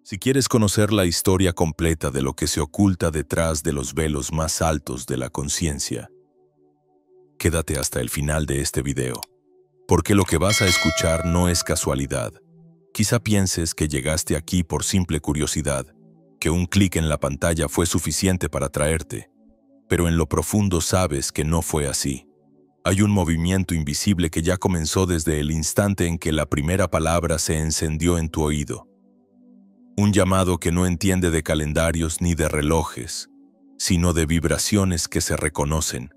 Si quieres conocer la historia completa de lo que se oculta detrás de los velos más altos de la conciencia, quédate hasta el final de este video, porque lo que vas a escuchar no es casualidad. Quizá pienses que llegaste aquí por simple curiosidad, que un clic en la pantalla fue suficiente para atraerte, pero en lo profundo sabes que no fue así. Hay un movimiento invisible que ya comenzó desde el instante en que la primera palabra se encendió en tu oído. Un llamado que no entiende de calendarios ni de relojes, sino de vibraciones que se reconocen.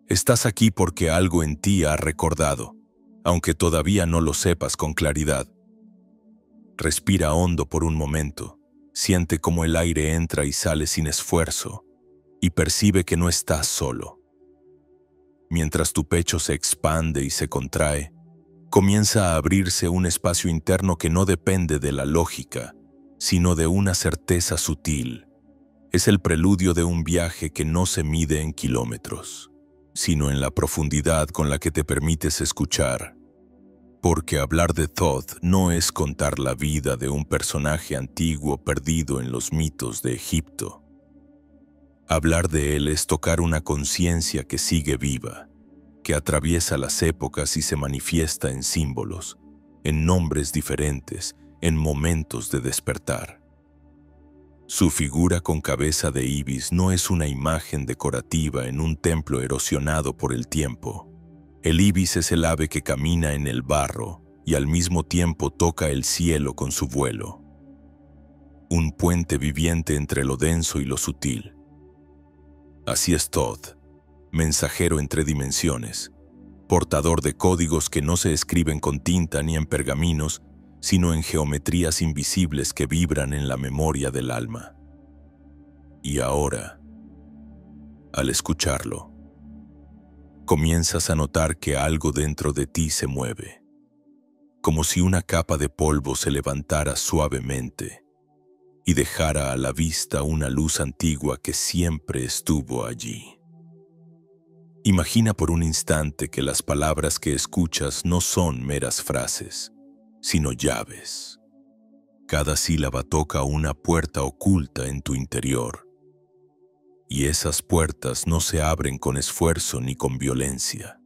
Estás aquí porque algo en ti ha recordado, aunque todavía no lo sepas con claridad. Respira hondo por un momento, siente cómo el aire entra y sale sin esfuerzo, y percibe que no estás solo. Mientras tu pecho se expande y se contrae, comienza a abrirse un espacio interno que no depende de la lógica, sino de una certeza sutil. Es el preludio de un viaje que no se mide en kilómetros, sino en la profundidad con la que te permites escuchar. Porque hablar de Thoth no es contar la vida de un personaje antiguo perdido en los mitos de Egipto. Hablar de él es tocar una conciencia que sigue viva, que atraviesa las épocas y se manifiesta en símbolos, en nombres diferentes, en momentos de despertar. Su figura con cabeza de ibis no es una imagen decorativa en un templo erosionado por el tiempo. El ibis es el ave que camina en el barro y al mismo tiempo toca el cielo con su vuelo. Un puente viviente entre lo denso y lo sutil. Así es Thoth, mensajero entre dimensiones, portador de códigos que no se escriben con tinta ni en pergaminos, sino en geometrías invisibles que vibran en la memoria del alma. Y ahora, al escucharlo, comienzas a notar que algo dentro de ti se mueve, como si una capa de polvo se levantara suavemente y dejara a la vista una luz antigua que siempre estuvo allí. Imagina por un instante que las palabras que escuchas no son meras frases, sino llaves. Cada sílaba toca una puerta oculta en tu interior, y esas puertas no se abren con esfuerzo ni con violencia.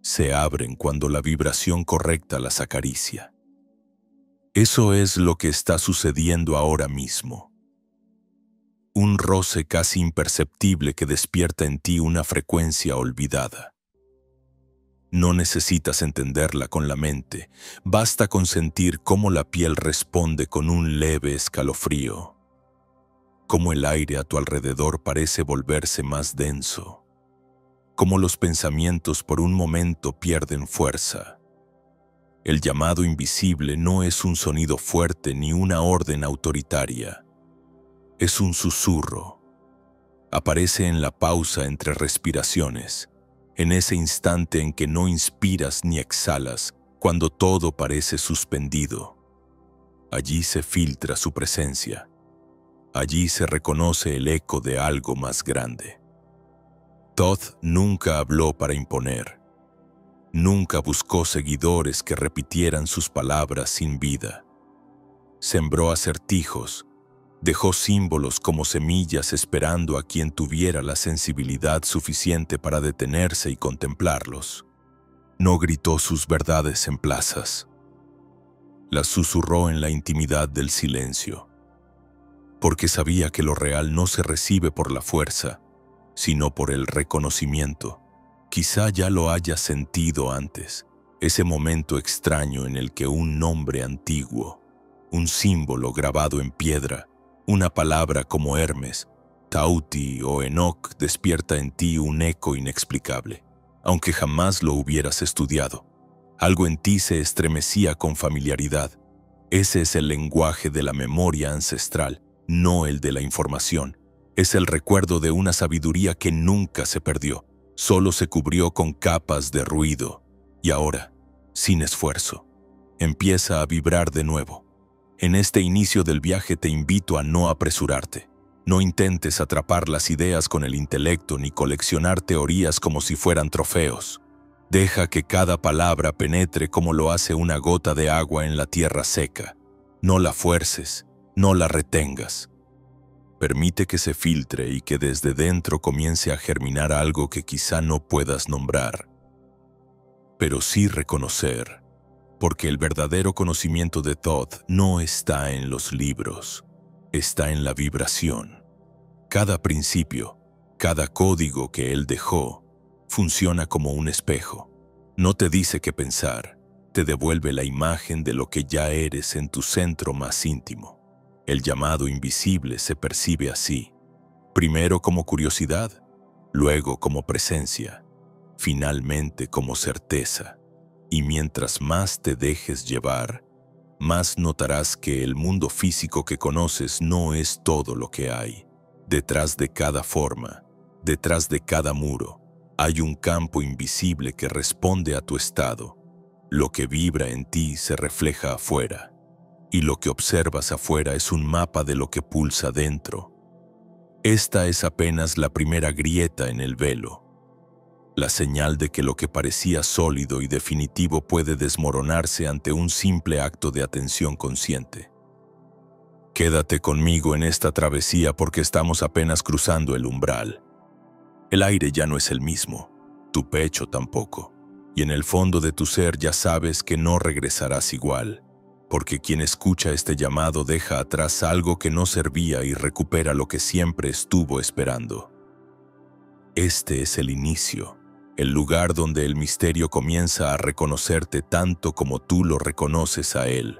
Se abren cuando la vibración correcta las acaricia. Eso es lo que está sucediendo ahora mismo. Un roce casi imperceptible que despierta en ti una frecuencia olvidada. No necesitas entenderla con la mente, basta con sentir cómo la piel responde con un leve escalofrío, cómo el aire a tu alrededor parece volverse más denso, cómo los pensamientos por un momento pierden fuerza. El llamado invisible no es un sonido fuerte ni una orden autoritaria, es un susurro. Aparece en la pausa entre respiraciones, en ese instante en que no inspiras ni exhalas, cuando todo parece suspendido. Allí se filtra su presencia. Allí se reconoce el eco de algo más grande. Thoth nunca habló para imponer. Nunca buscó seguidores que repitieran sus palabras sin vida. Sembró acertijos, dejó símbolos como semillas esperando a quien tuviera la sensibilidad suficiente para detenerse y contemplarlos. No gritó sus verdades en plazas. Las susurró en la intimidad del silencio, porque sabía que lo real no se recibe por la fuerza, sino por el reconocimiento. Quizá ya lo hayas sentido antes, ese momento extraño en el que un nombre antiguo, un símbolo grabado en piedra, una palabra como Hermes, Tauti o Enoch despierta en ti un eco inexplicable, aunque jamás lo hubieras estudiado. Algo en ti se estremecía con familiaridad. Ese es el lenguaje de la memoria ancestral, no el de la información. Es el recuerdo de una sabiduría que nunca se perdió, solo se cubrió con capas de ruido. Y ahora, sin esfuerzo, empieza a vibrar de nuevo. En este inicio del viaje te invito a no apresurarte. No intentes atrapar las ideas con el intelecto ni coleccionar teorías como si fueran trofeos. Deja que cada palabra penetre como lo hace una gota de agua en la tierra seca. No la fuerces, No la retengas. Permite que se filtre y que desde dentro comience a germinar algo que quizá no puedas nombrar, pero sí reconocer, porque el verdadero conocimiento de Thoth no está en los libros, está en la vibración. Cada principio, cada código que él dejó, funciona como un espejo. No te dice qué pensar, te devuelve la imagen de lo que ya eres en tu centro más íntimo. El llamado invisible se percibe así, primero como curiosidad, luego como presencia, finalmente como certeza. Y mientras más te dejes llevar, más notarás que el mundo físico que conoces no es todo lo que hay. Detrás de cada forma, detrás de cada muro, hay un campo invisible que responde a tu estado. Lo que vibra en ti se refleja afuera, y lo que observas afuera es un mapa de lo que pulsa dentro. Esta es apenas la primera grieta en el velo, la señal de que lo que parecía sólido y definitivo puede desmoronarse ante un simple acto de atención consciente. Quédate conmigo en esta travesía porque estamos apenas cruzando el umbral. El aire ya no es el mismo, tu pecho tampoco, y en el fondo de tu ser ya sabes que no regresarás igual, porque quien escucha este llamado deja atrás algo que no servía y recupera lo que siempre estuvo esperando. Este es el inicio, el lugar donde el misterio comienza a reconocerte tanto como tú lo reconoces a él.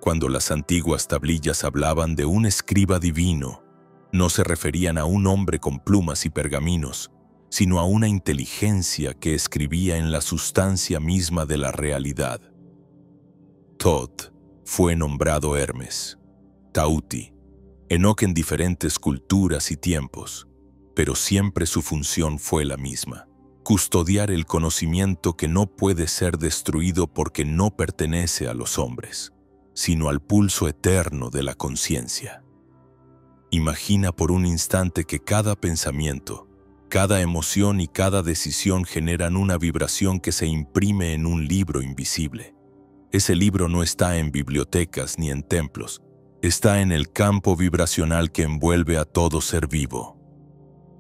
Cuando las antiguas tablillas hablaban de un escriba divino, no se referían a un hombre con plumas y pergaminos, sino a una inteligencia que escribía en la sustancia misma de la realidad. Thoth fue nombrado Hermes, Tauti, Enoc en diferentes culturas y tiempos, pero siempre su función fue la misma: custodiar el conocimiento que no puede ser destruido porque no pertenece a los hombres, sino al pulso eterno de la conciencia. Imagina por un instante que cada pensamiento, cada emoción y cada decisión generan una vibración que se imprime en un libro invisible. Ese libro no está en bibliotecas ni en templos, está en el campo vibracional que envuelve a todo ser vivo.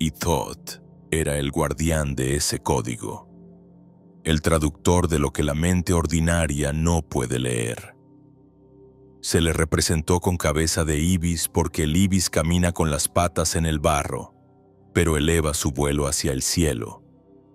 Y Thoth era el guardián de ese código, el traductor de lo que la mente ordinaria no puede leer. Se le representó con cabeza de ibis porque el ibis camina con las patas en el barro, pero eleva su vuelo hacia el cielo.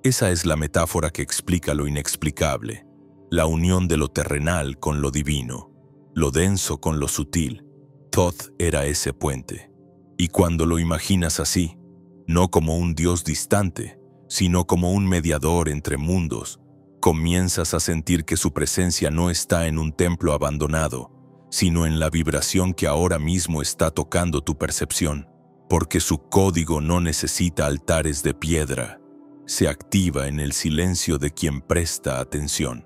Esa es la metáfora que explica lo inexplicable, la unión de lo terrenal con lo divino, lo denso con lo sutil. Thoth era ese puente. Y cuando lo imaginas así, no como un dios distante, sino como un mediador entre mundos, comienzas a sentir que su presencia no está en un templo abandonado, sino en la vibración que ahora mismo está tocando tu percepción, porque su código no necesita altares de piedra, se activa en el silencio de quien presta atención.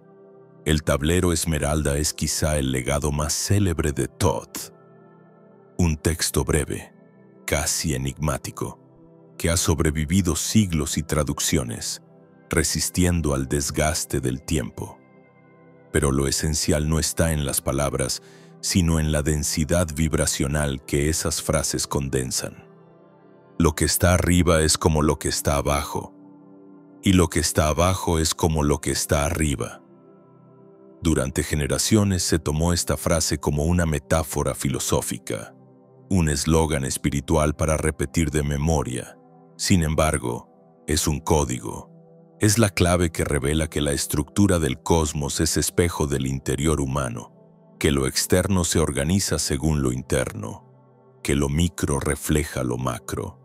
El tablero esmeralda es quizá el legado más célebre de Thoth, un texto breve, casi enigmático, que ha sobrevivido siglos y traducciones, resistiendo al desgaste del tiempo. Pero lo esencial no está en las palabras, sino en la densidad vibracional que esas frases condensan. Lo que está arriba es como lo que está abajo, y lo que está abajo es como lo que está arriba. Durante generaciones se tomó esta frase como una metáfora filosófica, un eslogan espiritual para repetir de memoria. Sin embargo, es un código. Es la clave que revela que la estructura del cosmos es espejo del interior humano, que lo externo se organiza según lo interno, que lo micro refleja lo macro.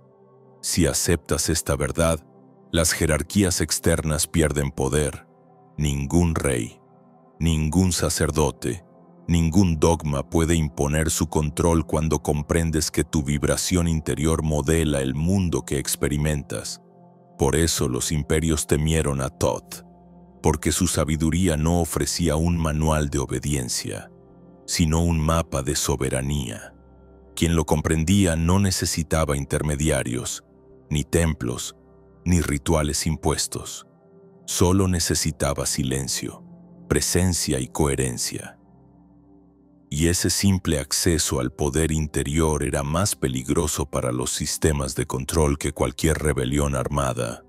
Si aceptas esta verdad, las jerarquías externas pierden poder. Ningún rey, ningún sacerdote, ningún dogma puede imponer su control cuando comprendes que tu vibración interior modela el mundo que experimentas. Por eso los imperios temieron a Thoth, porque su sabiduría no ofrecía un manual de obediencia, sino un mapa de soberanía. Quien lo comprendía no necesitaba intermediarios, ni templos, ni rituales impuestos. Solo necesitaba silencio, presencia y coherencia. Y ese simple acceso al poder interior era más peligroso para los sistemas de control que cualquier rebelión armada.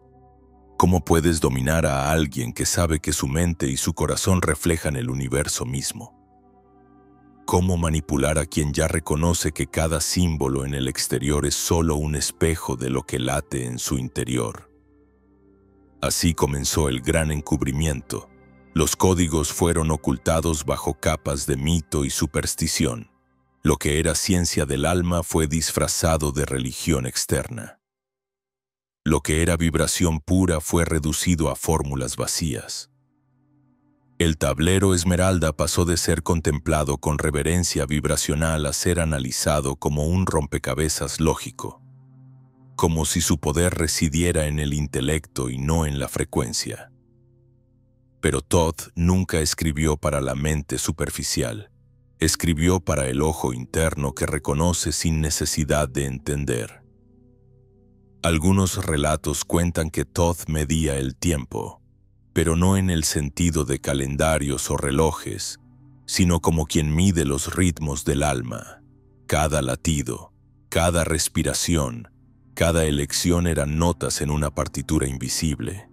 ¿Cómo puedes dominar a alguien que sabe que su mente y su corazón reflejan el universo mismo? ¿Cómo manipular a quien ya reconoce que cada símbolo en el exterior es solo un espejo de lo que late en su interior? Así comenzó el gran encubrimiento. Los códigos fueron ocultados bajo capas de mito y superstición. Lo que era ciencia del alma fue disfrazado de religión externa. Lo que era vibración pura fue reducido a fórmulas vacías. El tablero esmeralda pasó de ser contemplado con reverencia vibracional a ser analizado como un rompecabezas lógico, como si su poder residiera en el intelecto y no en la frecuencia. Pero Thoth nunca escribió para la mente superficial, escribió para el ojo interno que reconoce sin necesidad de entender. Algunos relatos cuentan que Thoth medía el tiempo, pero no en el sentido de calendarios o relojes, sino como quien mide los ritmos del alma. Cada latido, cada respiración, cada elección eran notas en una partitura invisible.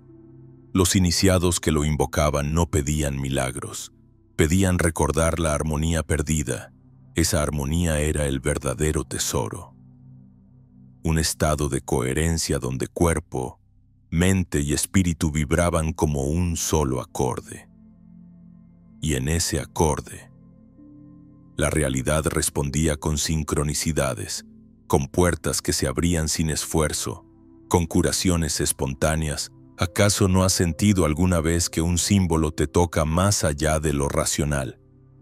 Los iniciados que lo invocaban no pedían milagros, pedían recordar la armonía perdida. Esa armonía era el verdadero tesoro. Un estado de coherencia donde cuerpo, mente y espíritu vibraban como un solo acorde. Y en ese acorde, la realidad respondía con sincronicidades, con puertas que se abrían sin esfuerzo, con curaciones espontáneas. ¿Acaso no has sentido alguna vez que un símbolo te toca más allá de lo racional?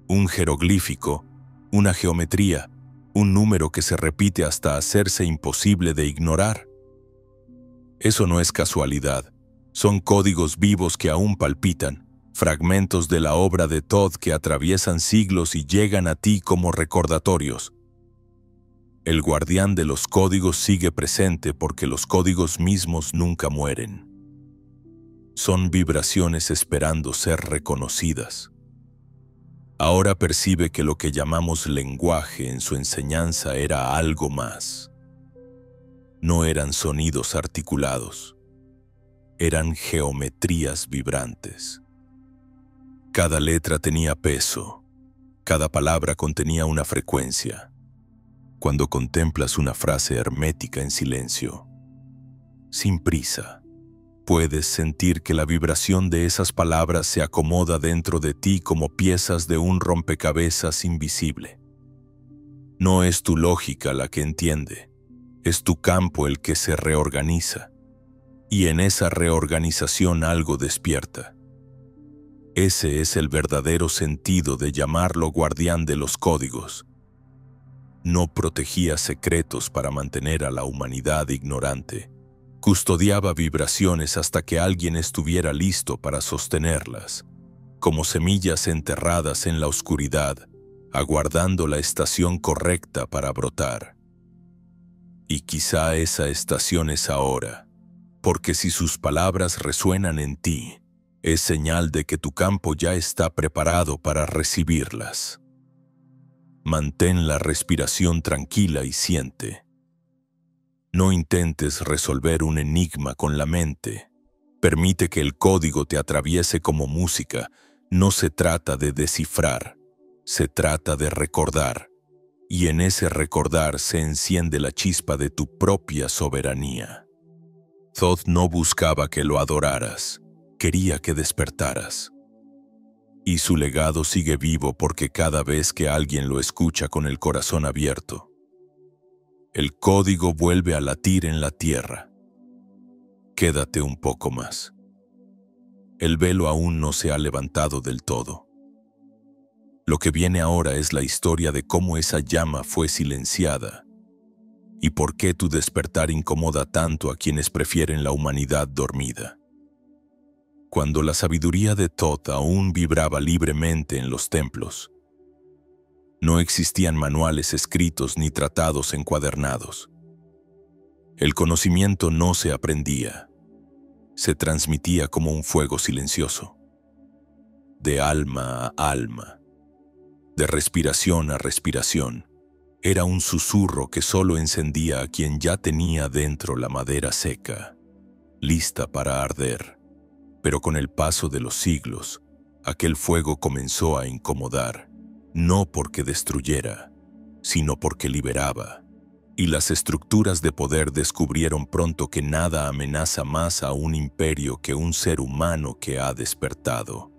Un jeroglífico, una geometría, un número que se repite hasta hacerse imposible de ignorar. Eso no es casualidad, son códigos vivos que aún palpitan, fragmentos de la obra de Thoth que atraviesan siglos y llegan a ti como recordatorios. El guardián de los códigos sigue presente porque los códigos mismos nunca mueren. Son vibraciones esperando ser reconocidas. Ahora percibe que lo que llamamos lenguaje en su enseñanza era algo más. No eran sonidos articulados, eran geometrías vibrantes. Cada letra tenía peso, cada palabra contenía una frecuencia. Cuando contemplas una frase hermética en silencio, sin prisa, puedes sentir que la vibración de esas palabras se acomoda dentro de ti como piezas de un rompecabezas invisible. No es tu lógica la que entiende, es tu campo el que se reorganiza, y en esa reorganización algo despierta. Ese es el verdadero sentido de llamarlo guardián de los códigos. No protegía secretos para mantener a la humanidad ignorante. Custodiaba vibraciones hasta que alguien estuviera listo para sostenerlas, como semillas enterradas en la oscuridad, aguardando la estación correcta para brotar. Y quizá esa estación es ahora, porque si sus palabras resuenan en ti, es señal de que tu campo ya está preparado para recibirlas. Mantén la respiración tranquila y siente. No intentes resolver un enigma con la mente. Permite que el código te atraviese como música. No se trata de descifrar, se trata de recordar. Y en ese recordar se enciende la chispa de tu propia soberanía. Thoth no buscaba que lo adoraras, quería que despertaras. Y su legado sigue vivo porque cada vez que alguien lo escucha con el corazón abierto, el código vuelve a latir en la tierra. Quédate un poco más. El velo aún no se ha levantado del todo. Lo que viene ahora es la historia de cómo esa llama fue silenciada y por qué tu despertar incomoda tanto a quienes prefieren la humanidad dormida. Cuando la sabiduría de Thoth aún vibraba libremente en los templos, no existían manuales escritos ni tratados encuadernados. El conocimiento no se aprendía, se transmitía como un fuego silencioso, de alma a alma, de respiración a respiración. Era un susurro que solo encendía a quien ya tenía dentro la madera seca, lista para arder. Pero con el paso de los siglos, aquel fuego comenzó a incomodar, no porque destruyera, sino porque liberaba. Y las estructuras de poder descubrieron pronto que nada amenaza más a un imperio que un ser humano que ha despertado.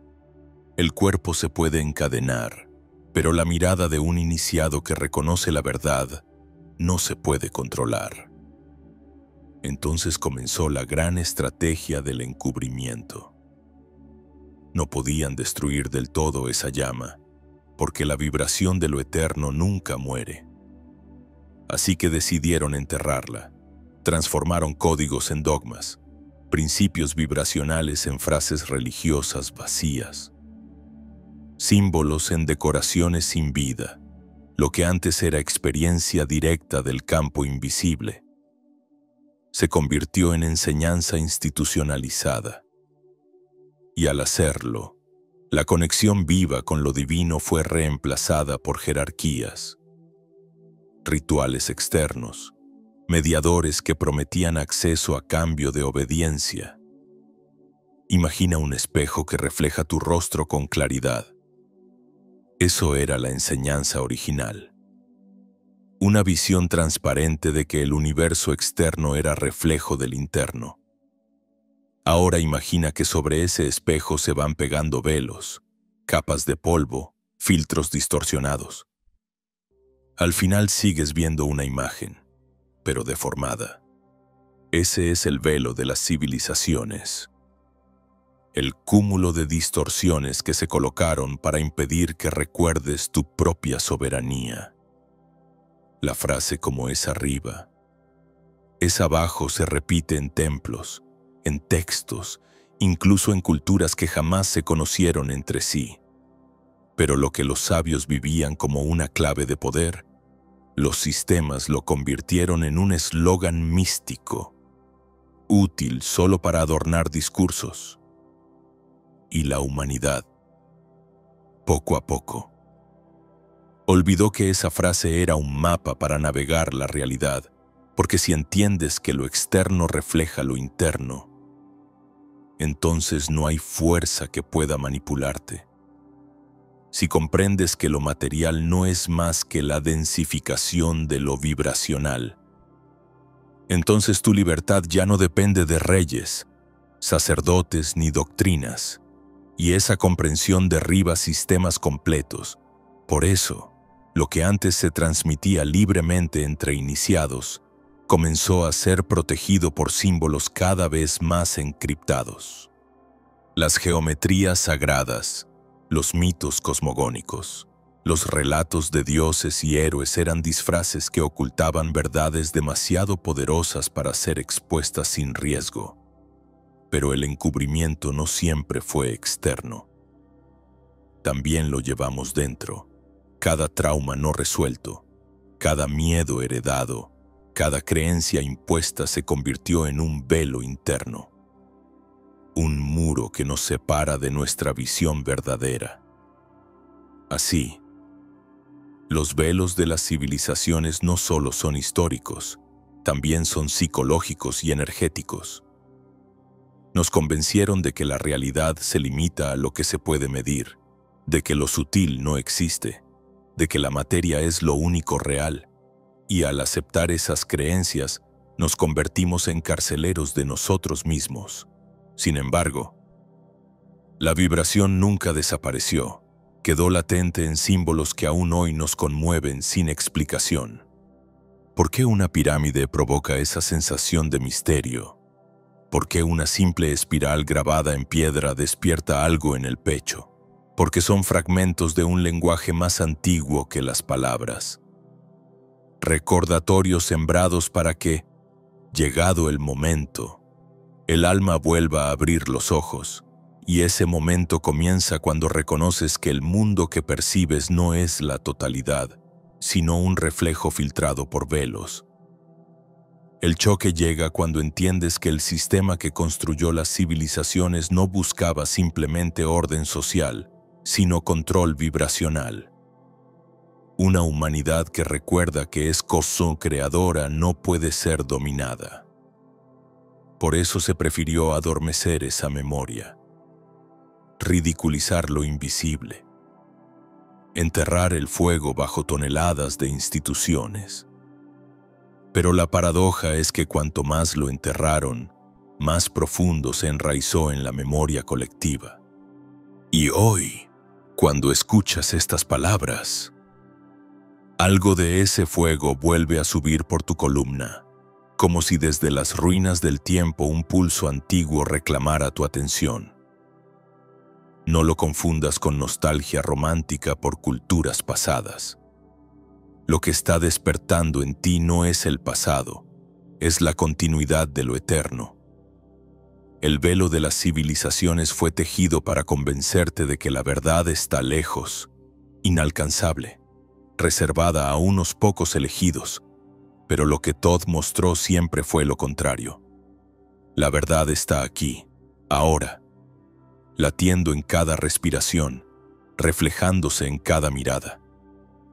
El cuerpo se puede encadenar, pero la mirada de un iniciado que reconoce la verdad no se puede controlar. Entonces comenzó la gran estrategia del encubrimiento. No podían destruir del todo esa llama, porque la vibración de lo eterno nunca muere. Así que decidieron enterrarla. Transformaron códigos en dogmas, principios vibracionales en frases religiosas vacías, símbolos en decoraciones sin vida, lo que antes era experiencia directa del campo invisible. Se convirtió en enseñanza institucionalizada. Y al hacerlo, la conexión viva con lo divino fue reemplazada por jerarquías, rituales externos, mediadores que prometían acceso a cambio de obediencia. Imagina un espejo que refleja tu rostro con claridad. Eso era la enseñanza original. Una visión transparente de que el universo externo era reflejo del interno. Ahora imagina que sobre ese espejo se van pegando velos, capas de polvo, filtros distorsionados. Al final sigues viendo una imagen, pero deformada. Ese es el velo de las civilizaciones. El cúmulo de distorsiones que se colocaron para impedir que recuerdes tu propia soberanía. La frase como es arriba, es abajo se repite en templos, en textos, incluso en culturas que jamás se conocieron entre sí. Pero lo que los sabios vivían como una clave de poder, los sistemas lo convirtieron en un eslogan místico, útil solo para adornar discursos. Y la humanidad, poco a poco, olvidó que esa frase era un mapa para navegar la realidad, porque si entiendes que lo externo refleja lo interno, entonces no hay fuerza que pueda manipularte. Si comprendes que lo material no es más que la densificación de lo vibracional, entonces tu libertad ya no depende de reyes, sacerdotes ni doctrinas, y esa comprensión derriba sistemas completos. Por eso, lo que antes se transmitía libremente entre iniciados, comenzó a ser protegido por símbolos cada vez más encriptados. Las geometrías sagradas, los mitos cosmogónicos, los relatos de dioses y héroes eran disfraces que ocultaban verdades demasiado poderosas para ser expuestas sin riesgo. Pero el encubrimiento no siempre fue externo. También lo llevamos dentro. Cada trauma no resuelto, cada miedo heredado, cada creencia impuesta se convirtió en un velo interno. Un muro que nos separa de nuestra visión verdadera. Así, los velos de las civilizaciones no solo son históricos, también son psicológicos y energéticos. Nos convencieron de que la realidad se limita a lo que se puede medir, de que lo sutil no existe, de que la materia es lo único real, y al aceptar esas creencias, nos convertimos en carceleros de nosotros mismos. Sin embargo, la vibración nunca desapareció, quedó latente en símbolos que aún hoy nos conmueven sin explicación. ¿Por qué una pirámide provoca esa sensación de misterio? ¿Por qué una simple espiral grabada en piedra despierta algo en el pecho? Porque son fragmentos de un lenguaje más antiguo que las palabras. Recordatorios sembrados para que, llegado el momento, el alma vuelva a abrir los ojos, y ese momento comienza cuando reconoces que el mundo que percibes no es la totalidad, sino un reflejo filtrado por velos. El choque llega cuando entiendes que el sistema que construyó las civilizaciones no buscaba simplemente orden social, sino control vibracional. Una humanidad que recuerda que es cosa creadora no puede ser dominada. Por eso se prefirió adormecer esa memoria, ridiculizar lo invisible, enterrar el fuego bajo toneladas de instituciones. Pero la paradoja es que cuanto más lo enterraron, más profundo se enraizó en la memoria colectiva. Y hoy, cuando escuchas estas palabras, algo de ese fuego vuelve a subir por tu columna, como si desde las ruinas del tiempo un pulso antiguo reclamara tu atención. No lo confundas con nostalgia romántica por culturas pasadas. Lo que está despertando en ti no es el pasado, es la continuidad de lo eterno. El velo de las civilizaciones fue tejido para convencerte de que la verdad está lejos, inalcanzable, reservada a unos pocos elegidos, pero lo que Todd mostró siempre fue lo contrario. La verdad está aquí, ahora, latiendo en cada respiración, reflejándose en cada mirada.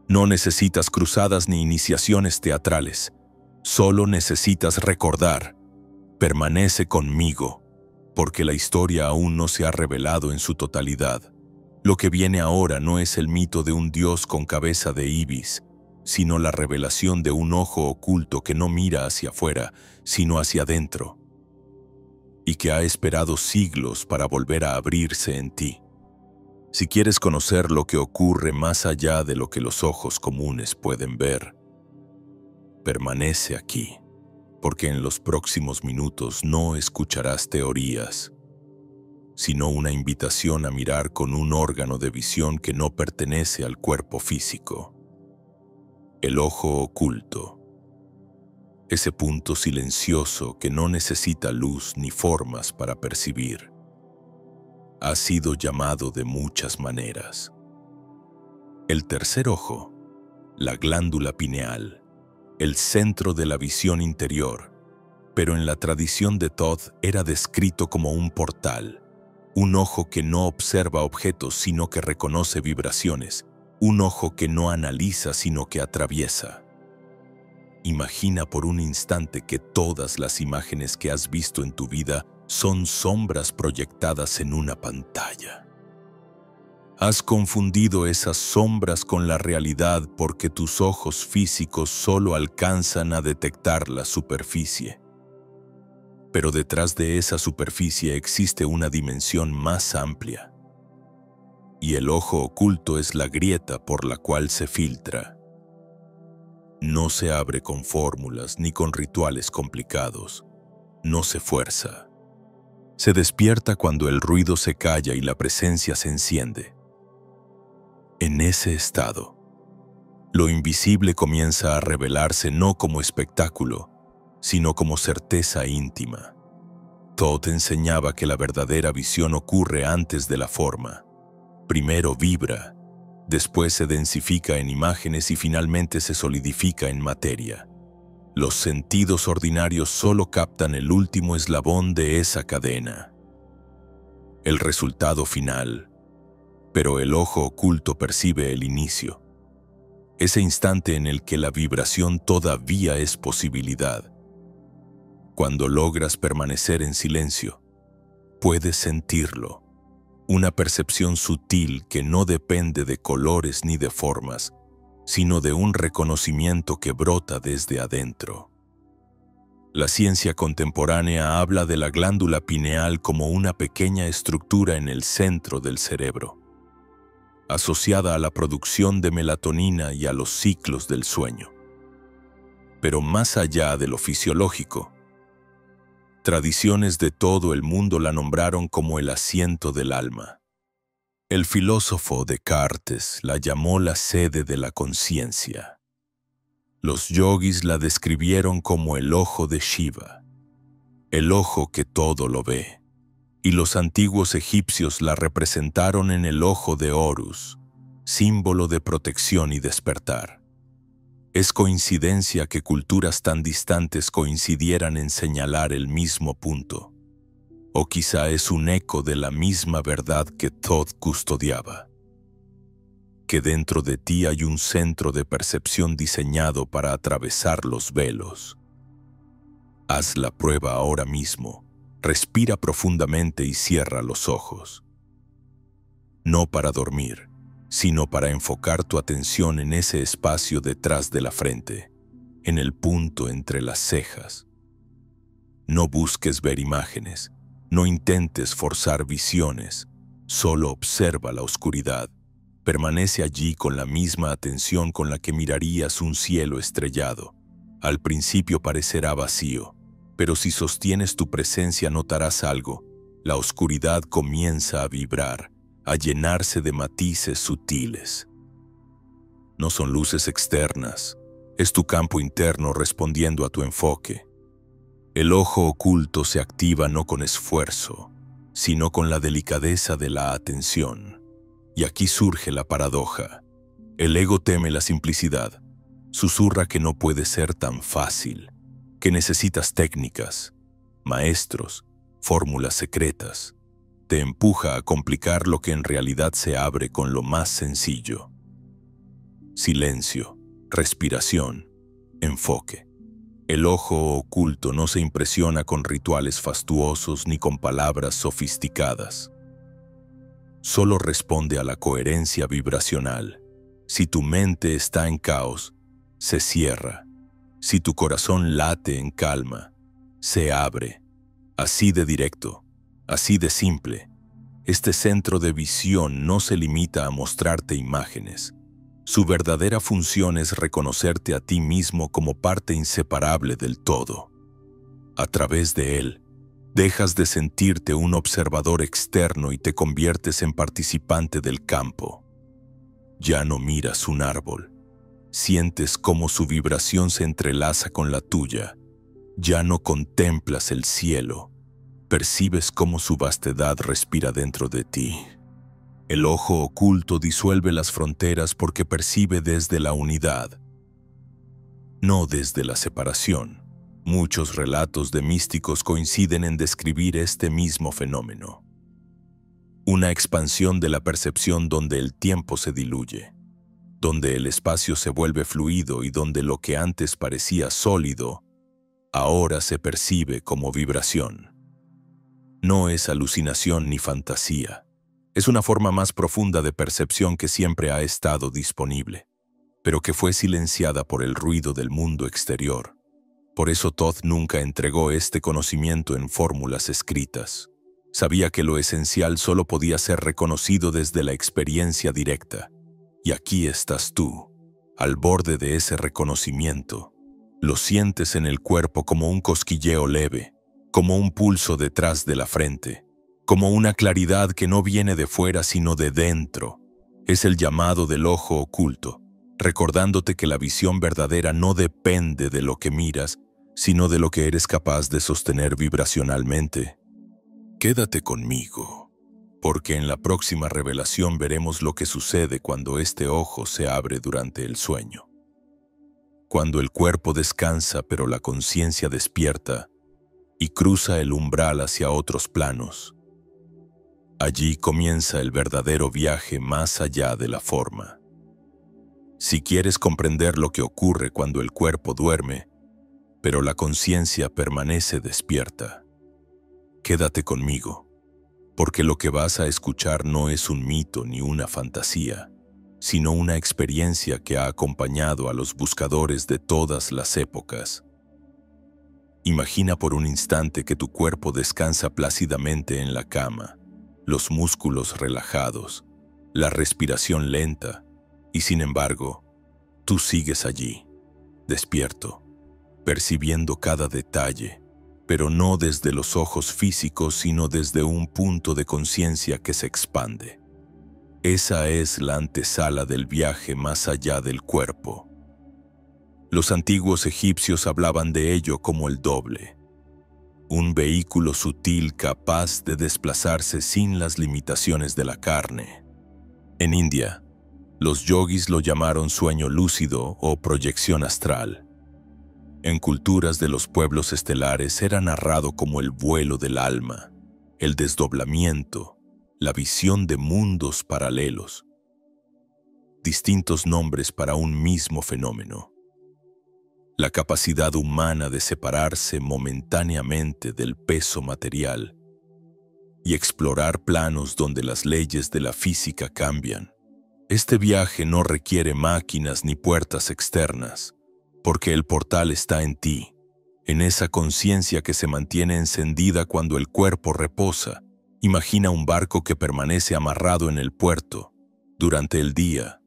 No necesitas cruzadas ni iniciaciones teatrales, solo necesitas recordar, permanece conmigo, porque la historia aún no se ha revelado en su totalidad. Lo que viene ahora no es el mito de un dios con cabeza de ibis, sino la revelación de un ojo oculto que no mira hacia afuera, sino hacia adentro, y que ha esperado siglos para volver a abrirse en ti. Si quieres conocer lo que ocurre más allá de lo que los ojos comunes pueden ver, permanece aquí, porque en los próximos minutos no escucharás teorías, sino una invitación a mirar con un órgano de visión que no pertenece al cuerpo físico. El ojo oculto, ese punto silencioso que no necesita luz ni formas para percibir, ha sido llamado de muchas maneras. El tercer ojo, la glándula pineal, el centro de la visión interior, pero en la tradición de Todd era descrito como un portal, un ojo que no observa objetos sino que reconoce vibraciones, un ojo que no analiza sino que atraviesa. Imagina por un instante que todas las imágenes que has visto en tu vida son sombras proyectadas en una pantalla. Has confundido esas sombras con la realidad porque tus ojos físicos solo alcanzan a detectar la superficie. Pero detrás de esa superficie existe una dimensión más amplia. Y el ojo oculto es la grieta por la cual se filtra. No se abre con fórmulas ni con rituales complicados. No se fuerza. Se despierta cuando el ruido se calla y la presencia se enciende. En ese estado, lo invisible comienza a revelarse no como espectáculo, sino como certeza íntima. Todd enseñaba que la verdadera visión ocurre antes de la forma. Primero vibra, después se densifica en imágenes y finalmente se solidifica en materia. Los sentidos ordinarios solo captan el último eslabón de esa cadena. El resultado final, pero el ojo oculto percibe el inicio. Ese instante en el que la vibración todavía es posibilidad. Cuando logras permanecer en silencio, puedes sentirlo. Una percepción sutil que no depende de colores ni de formas, sino de un reconocimiento que brota desde adentro. La ciencia contemporánea habla de la glándula pineal como una pequeña estructura en el centro del cerebro, asociada a la producción de melatonina y a los ciclos del sueño. Pero más allá de lo fisiológico, tradiciones de todo el mundo la nombraron como el asiento del alma. El filósofo Descartes la llamó la sede de la conciencia. Los yogis la describieron como el ojo de Shiva, el ojo que todo lo ve, y los antiguos egipcios la representaron en el ojo de Horus, símbolo de protección y despertar. ¿Es coincidencia que culturas tan distantes coincidieran en señalar el mismo punto? ¿O quizá es un eco de la misma verdad que Todd custodiaba? que dentro de ti hay un centro de percepción diseñado para atravesar los velos. Haz la prueba ahora mismo. Respira profundamente y cierra los ojos. No para dormir, sino para enfocar tu atención en ese espacio detrás de la frente, en el punto entre las cejas. No busques ver imágenes, no intentes forzar visiones, solo observa la oscuridad. Permanece allí con la misma atención con la que mirarías un cielo estrellado. Al principio parecerá vacío, pero si sostienes tu presencia notarás algo. La oscuridad comienza a vibrar, a llenarse de matices sutiles. No son luces externas, es tu campo interno respondiendo a tu enfoque. El ojo oculto se activa no con esfuerzo, sino con la delicadeza de la atención. Y aquí surge la paradoja. El ego teme la simplicidad, susurra que no puede ser tan fácil, que necesitas técnicas, maestros, fórmulas secretas. Te empuja a complicar lo que en realidad se abre con lo más sencillo. Silencio, respiración, enfoque. El ojo oculto no se impresiona con rituales fastuosos ni con palabras sofisticadas. Solo responde a la coherencia vibracional. Si tu mente está en caos, se cierra. Si tu corazón late en calma, se abre. Así de directo, así de simple. Este centro de visión no se limita a mostrarte imágenes. Su verdadera función es reconocerte a ti mismo como parte inseparable del todo. A través de él, dejas de sentirte un observador externo y te conviertes en participante del campo. Ya no miras un árbol. Sientes cómo su vibración se entrelaza con la tuya. Ya no contemplas el cielo. Percibes cómo su vastedad respira dentro de ti. El ojo oculto disuelve las fronteras porque percibe desde la unidad, no desde la separación. Muchos relatos de místicos coinciden en describir este mismo fenómeno. Una expansión de la percepción donde el tiempo se diluye, donde el espacio se vuelve fluido y donde lo que antes parecía sólido, ahora se percibe como vibración. No es alucinación ni fantasía. Es una forma más profunda de percepción que siempre ha estado disponible, pero que fue silenciada por el ruido del mundo exterior. Por eso Thoth nunca entregó este conocimiento en fórmulas escritas. Sabía que lo esencial solo podía ser reconocido desde la experiencia directa. Y aquí estás tú, al borde de ese reconocimiento. Lo sientes en el cuerpo como un cosquilleo leve, como un pulso detrás de la frente, como una claridad que no viene de fuera sino de dentro. Es el llamado del ojo oculto, recordándote que la visión verdadera no depende de lo que miras, sino de lo que eres capaz de sostener vibracionalmente. Quédate conmigo, porque en la próxima revelación veremos lo que sucede cuando este ojo se abre durante el sueño. Cuando el cuerpo descansa pero la conciencia despierta y cruza el umbral hacia otros planos. Allí comienza el verdadero viaje más allá de la forma. Si quieres comprender lo que ocurre cuando el cuerpo duerme, pero la conciencia permanece despierta, quédate conmigo, porque lo que vas a escuchar no es un mito ni una fantasía, sino una experiencia que ha acompañado a los buscadores de todas las épocas. Imagina por un instante que tu cuerpo descansa plácidamente en la cama, los músculos relajados, la respiración lenta, y sin embargo, tú sigues allí, despierto, percibiendo cada detalle, pero no desde los ojos físicos, sino desde un punto de conciencia que se expande. Esa es la antesala del viaje más allá del cuerpo. Los antiguos egipcios hablaban de ello como el doble, un vehículo sutil capaz de desplazarse sin las limitaciones de la carne. En India, los yogis lo llamaron sueño lúcido o proyección astral. En culturas de los pueblos estelares era narrado como el vuelo del alma, el desdoblamiento, la visión de mundos paralelos. distintos nombres para un mismo fenómeno. La capacidad humana de separarse momentáneamente del peso material y explorar planos donde las leyes de la física cambian. Este viaje no requiere máquinas ni puertas externas, porque el portal está en ti, en esa conciencia que se mantiene encendida cuando el cuerpo reposa. Imagina un barco que permanece amarrado en el puerto. Durante el día,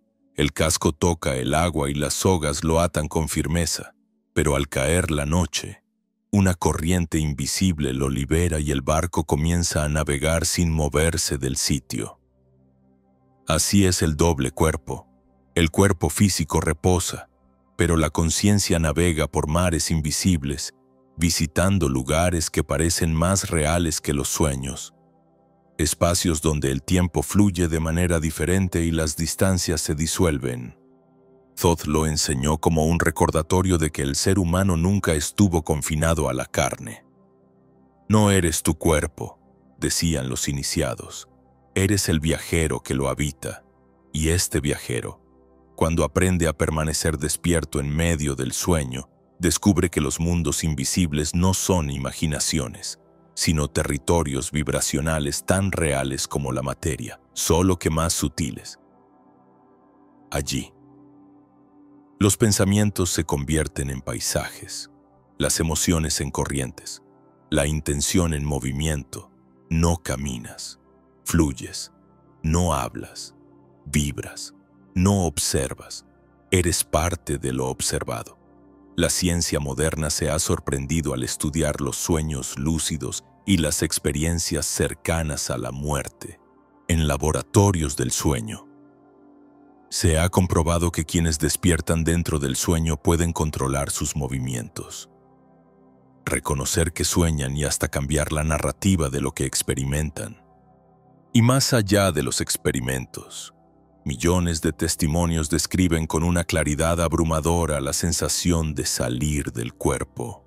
el casco toca el agua y las sogas lo atan con firmeza, pero al caer la noche, una corriente invisible lo libera y el barco comienza a navegar sin moverse del sitio. Así es el doble cuerpo. El cuerpo físico reposa, pero la conciencia navega por mares invisibles, visitando lugares que parecen más reales que los sueños. Espacios donde el tiempo fluye de manera diferente y las distancias se disuelven. Thoth lo enseñó como un recordatorio de que el ser humano nunca estuvo confinado a la carne. No eres tu cuerpo, decían los iniciados. Eres el viajero que lo habita. Y este viajero, cuando aprende a permanecer despierto en medio del sueño, descubre que los mundos invisibles no son imaginaciones, sino territorios vibracionales tan reales como la materia, solo que más sutiles. Allí, los pensamientos se convierten en paisajes, las emociones en corrientes, la intención en movimiento. No caminas, fluyes, no hablas, vibras, no observas, eres parte de lo observado. La ciencia moderna se ha sorprendido al estudiar los sueños lúcidos y las experiencias cercanas a la muerte en laboratorios del sueño. Se ha comprobado que quienes despiertan dentro del sueño pueden controlar sus movimientos, reconocer que sueñan y hasta cambiar la narrativa de lo que experimentan. Y más allá de los experimentos, millones de testimonios describen con una claridad abrumadora la sensación de salir del cuerpo,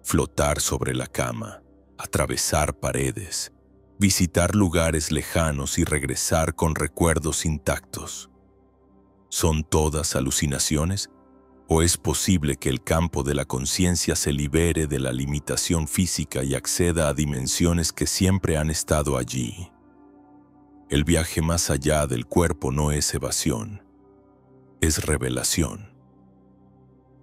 flotar sobre la cama, atravesar paredes, visitar lugares lejanos y regresar con recuerdos intactos. ¿Son todas alucinaciones? ¿O es posible que el campo de la conciencia se libere de la limitación física y acceda a dimensiones que siempre han estado allí? El viaje más allá del cuerpo no es evasión, es revelación.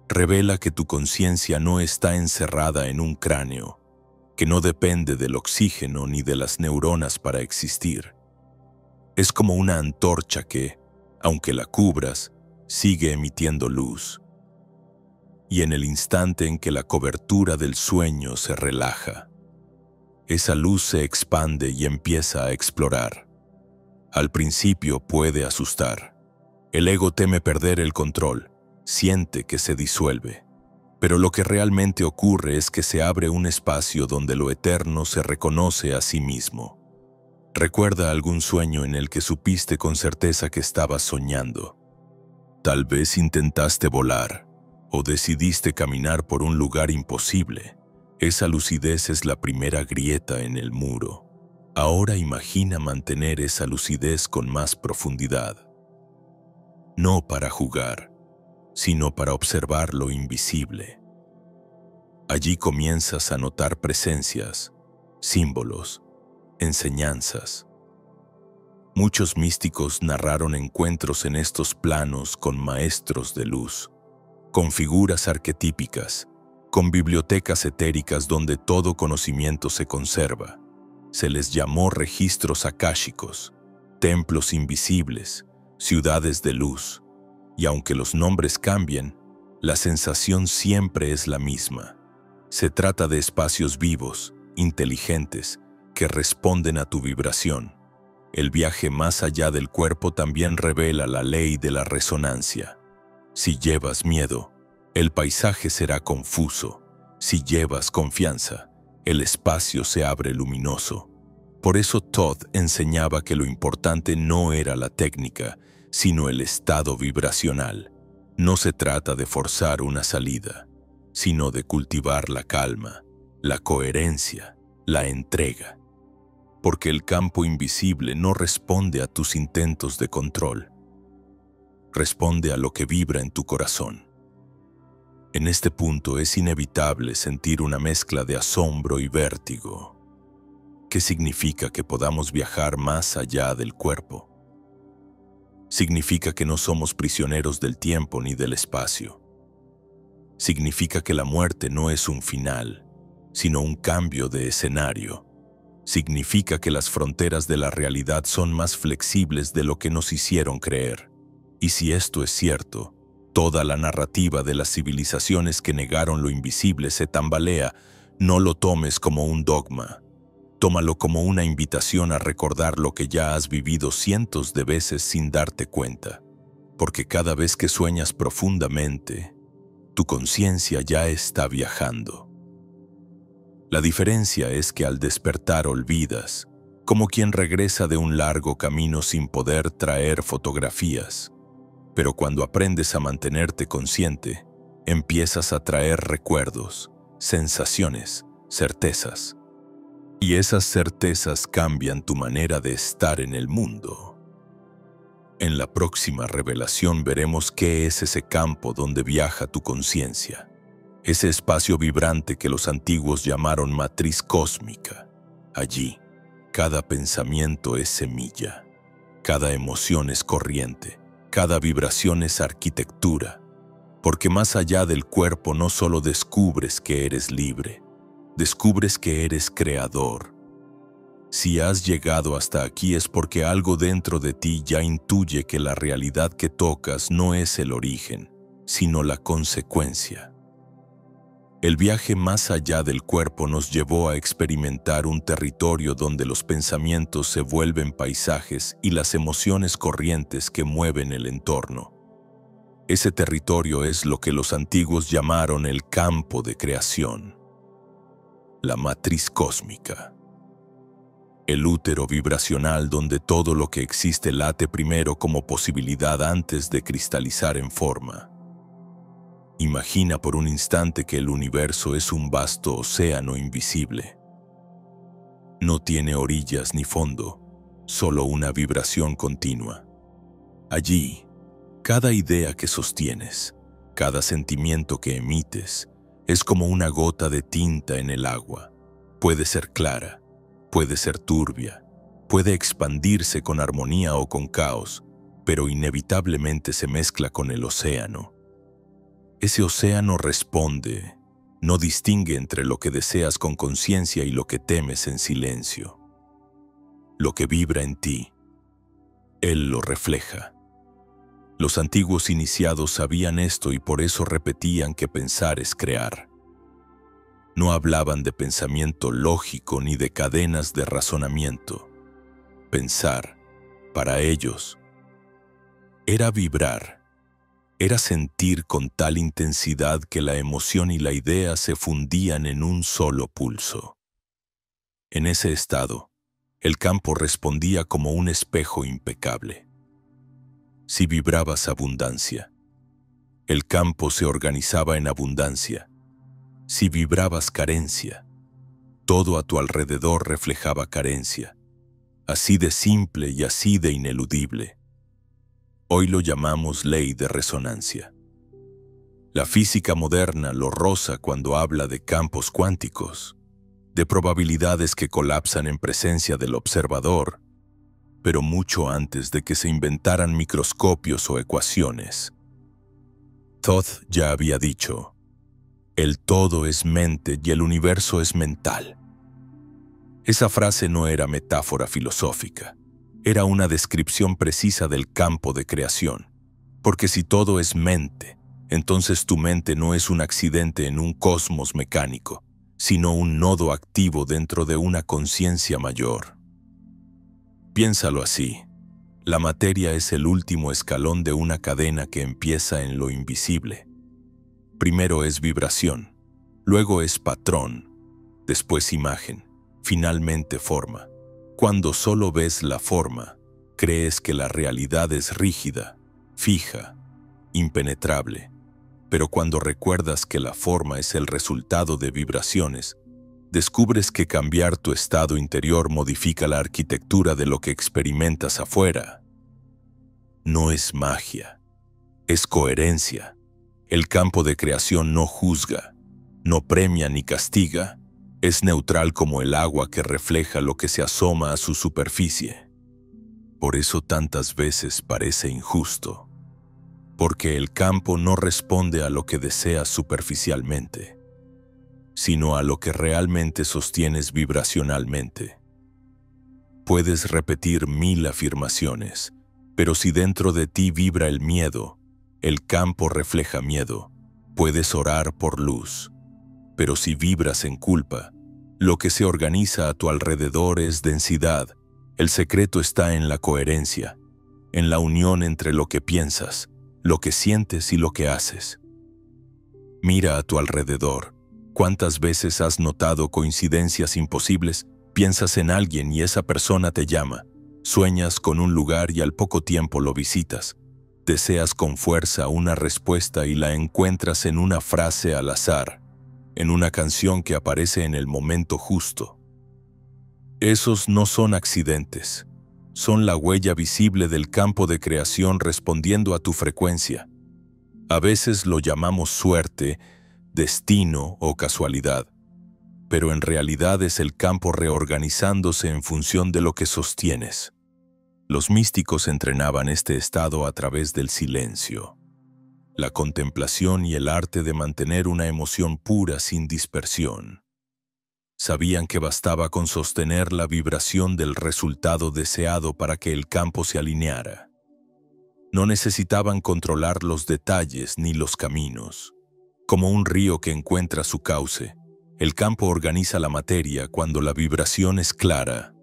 Revela que tu conciencia no está encerrada en un cráneo, que no depende del oxígeno ni de las neuronas para existir. Es como una antorcha que, aunque la cubras, sigue emitiendo luz. Y en el instante en que la cobertura del sueño se relaja, esa luz se expande y empieza a explorar. Al principio puede asustar. El ego teme perder el control, siente que se disuelve. Pero lo que realmente ocurre es que se abre un espacio donde lo eterno se reconoce a sí mismo. ¿Recuerda algún sueño en el que supiste con certeza que estabas soñando? Tal vez intentaste volar o decidiste caminar por un lugar imposible. Esa lucidez es la primera grieta en el muro. Ahora imagina mantener esa lucidez con más profundidad. No para jugar, sino para observar lo invisible. Allí comienzas a notar presencias, símbolos, enseñanzas. Muchos místicos narraron encuentros en estos planos con maestros de luz, con figuras arquetípicas, con bibliotecas etéricas donde todo conocimiento se conserva. Se les llamó registros akáshicos, templos invisibles, ciudades de luz, y aunque los nombres cambien, la sensación siempre es la misma. Se trata de espacios vivos, inteligentes, que responden a tu vibración. El viaje más allá del cuerpo también revela la ley de la resonancia. Si llevas miedo, el paisaje será confuso. Si llevas confianza, el espacio se abre luminoso. Por eso Thoth enseñaba que lo importante no era la técnica, sino el estado vibracional. No se trata de forzar una salida, sino de cultivar la calma, la coherencia, la entrega. Porque el campo invisible no responde a tus intentos de control. responde a lo que vibra en tu corazón. En este punto es inevitable sentir una mezcla de asombro y vértigo, que significa que podamos viajar más allá del cuerpo. Significa que no somos prisioneros del tiempo ni del espacio. Significa que la muerte no es un final, sino un cambio de escenario. Significa que las fronteras de la realidad son más flexibles de lo que nos hicieron creer. Y si esto es cierto, toda la narrativa de las civilizaciones que negaron lo invisible se tambalea. No lo tomes como un dogma. Tómalo como una invitación a recordar lo que ya has vivido cientos de veces sin darte cuenta. Porque cada vez que sueñas profundamente, tu conciencia ya está viajando. La diferencia es que al despertar olvidas, como quien regresa de un largo camino sin poder traer fotografías. Pero cuando aprendes a mantenerte consciente, empiezas a traer recuerdos, sensaciones, certezas. Y esas certezas cambian tu manera de estar en el mundo. En la próxima revelación veremos qué es ese campo donde viaja tu conciencia, ese espacio vibrante que los antiguos llamaron matriz cósmica. Allí, cada pensamiento es semilla, cada emoción es corriente, cada vibración es arquitectura, porque más allá del cuerpo no solo descubres que eres libre, descubres que eres creador. Si has llegado hasta aquí es porque algo dentro de ti ya intuye que la realidad que tocas no es el origen, sino la consecuencia. El viaje más allá del cuerpo nos llevó a experimentar un territorio donde los pensamientos se vuelven paisajes y las emociones corrientes que mueven el entorno. Ese territorio es lo que los antiguos llamaron el campo de creación. La matriz cósmica. El útero vibracional donde todo lo que existe late primero como posibilidad antes de cristalizar en forma. Imagina por un instante que el universo es un vasto océano invisible. No tiene orillas ni fondo, solo una vibración continua. Allí, cada idea que sostienes, cada sentimiento que emites, es como una gota de tinta en el agua. Puede ser clara, puede ser turbia, puede expandirse con armonía o con caos, pero inevitablemente se mezcla con el océano. Ese océano responde, no distingue entre lo que deseas con conciencia y lo que temes en silencio. Lo que vibra en ti, él lo refleja. Los antiguos iniciados sabían esto y por eso repetían que pensar es crear. No hablaban de pensamiento lógico ni de cadenas de razonamiento. Pensar, para ellos, era vibrar, era sentir con tal intensidad que la emoción y la idea se fundían en un solo pulso. En ese estado, el campo respondía como un espejo impecable. Si vibrabas abundancia, el campo se organizaba en abundancia. Si vibrabas carencia, todo a tu alrededor reflejaba carencia, así de simple y así de ineludible. Hoy lo llamamos ley de resonancia. La física moderna lo roza cuando habla de campos cuánticos, de probabilidades que colapsan en presencia del observador, pero mucho antes de que se inventaran microscopios o ecuaciones. Thoth ya había dicho, el todo es mente y el universo es mental. Esa frase no era metáfora filosófica, era una descripción precisa del campo de creación, porque si todo es mente, entonces tu mente no es un accidente en un cosmos mecánico, sino un nodo activo dentro de una conciencia mayor. Piénsalo así, la materia es el último escalón de una cadena que empieza en lo invisible. Primero es vibración, luego es patrón, después imagen, finalmente forma. Cuando solo ves la forma, crees que la realidad es rígida, fija, impenetrable. Pero cuando recuerdas que la forma es el resultado de vibraciones, descubres que cambiar tu estado interior modifica la arquitectura de lo que experimentas afuera. No es magia, Es coherencia. El campo de creación no juzga, no premia ni castiga. Es neutral como el agua que refleja lo que se asoma a su superficie. Por eso tantas veces parece injusto, porque el campo no responde a lo que deseas superficialmente, sino a lo que realmente sostienes vibracionalmente. Puedes repetir 1000 afirmaciones, pero si dentro de ti vibra el miedo, el campo refleja miedo. Puedes orar por luz, pero si vibras en culpa, lo que se organiza a tu alrededor es densidad. El secreto está en la coherencia, en la unión entre lo que piensas, lo que sientes y lo que haces. Mira a tu alrededor. ¿Cuántas veces has notado coincidencias imposibles? Piensas en alguien y esa persona te llama. Sueñas con un lugar y al poco tiempo lo visitas. Deseas con fuerza una respuesta y la encuentras en una frase al azar, en una canción que aparece en el momento justo. Esos no son accidentes, son la huella visible del campo de creación respondiendo a tu frecuencia. A veces lo llamamos suerte, destino o casualidad, pero en realidad es el campo reorganizándose en función de lo que sostienes. Los místicos entrenaban este estado a través del silencio, la contemplación y el arte de mantener una emoción pura sin dispersión. Sabían que bastaba con sostener la vibración del resultado deseado para que el campo se alineara. No necesitaban controlar los detalles ni los caminos. Como un río que encuentra su cauce, el campo organiza la materia cuando la vibración es clara.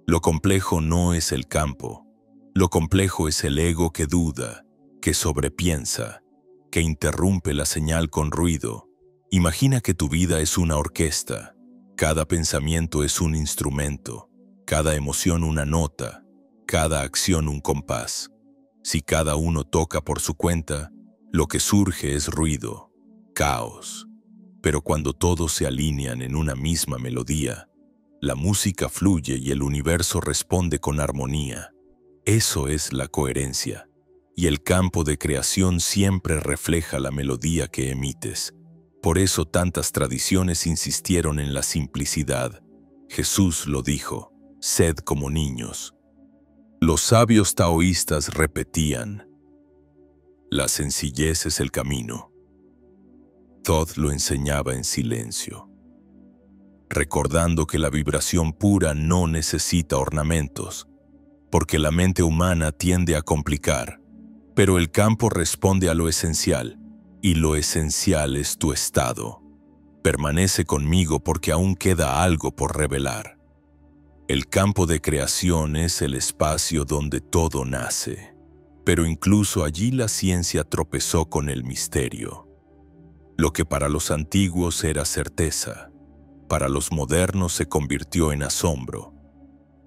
Lo complejo no es el campo. Lo complejo es el ego que duda, que sobrepiensa, que interrumpe la señal con ruido. Imagina que tu vida es una orquesta. Cada pensamiento es un instrumento, cada emoción una nota, cada acción un compás. Si cada uno toca por su cuenta, lo que surge es ruido, caos. Pero cuando todos se alinean en una misma melodía, la música fluye y el universo responde con armonía. Eso es la coherencia, y el campo de creación siempre refleja la melodía que emites. Por eso tantas tradiciones insistieron en la simplicidad. Jesús lo dijo, sed como niños. Los sabios taoístas repetían, la sencillez es el camino. Todd lo enseñaba en silencio, recordando que la vibración pura no necesita ornamentos, porque la mente humana tiende a complicar, pero el campo responde a lo esencial, y lo esencial es tu estado. Permanece conmigo porque aún queda algo por revelar. El campo de creación es el espacio donde todo nace, pero incluso allí la ciencia tropezó con el misterio. Lo que para los antiguos era certeza, para los modernos se convirtió en asombro.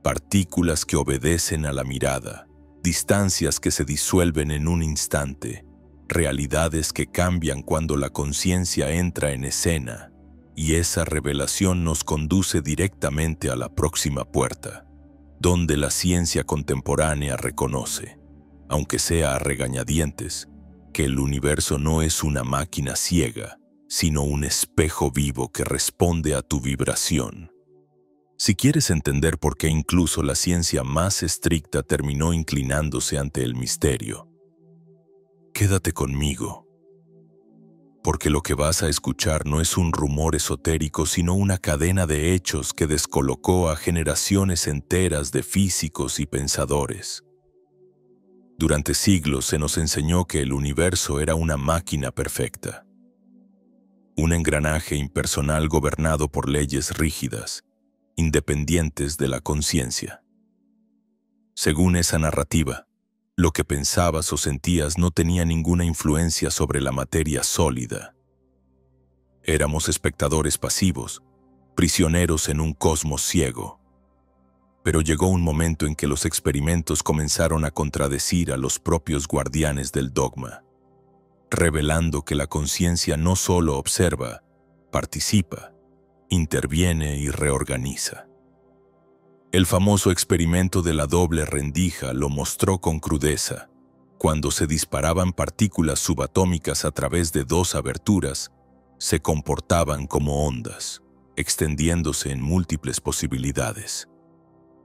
Partículas que obedecen a la mirada, distancias que se disuelven en un instante, realidades que cambian cuando la conciencia entra en escena, y esa revelación nos conduce directamente a la próxima puerta, donde la ciencia contemporánea reconoce, aunque sea a regañadientes, que el universo no es una máquina ciega, sino un espejo vivo que responde a tu vibración. Si quieres entender por qué incluso la ciencia más estricta terminó inclinándose ante el misterio, quédate conmigo, porque lo que vas a escuchar no es un rumor esotérico, sino una cadena de hechos que descolocó a generaciones enteras de físicos y pensadores. Durante siglos se nos enseñó que el universo era una máquina perfecta, un engranaje impersonal gobernado por leyes rígidas, independientes de la conciencia. Según esa narrativa, lo que pensabas o sentías no tenía ninguna influencia sobre la materia sólida. Éramos espectadores pasivos, prisioneros en un cosmos ciego. Pero llegó un momento en que los experimentos comenzaron a contradecir a los propios guardianes del dogma, revelando que la conciencia no solo observa, participa, interviene y reorganiza. El famoso experimento de la doble rendija lo mostró con crudeza. Cuando se disparaban partículas subatómicas a través de dos aberturas, se comportaban como ondas, extendiéndose en múltiples posibilidades.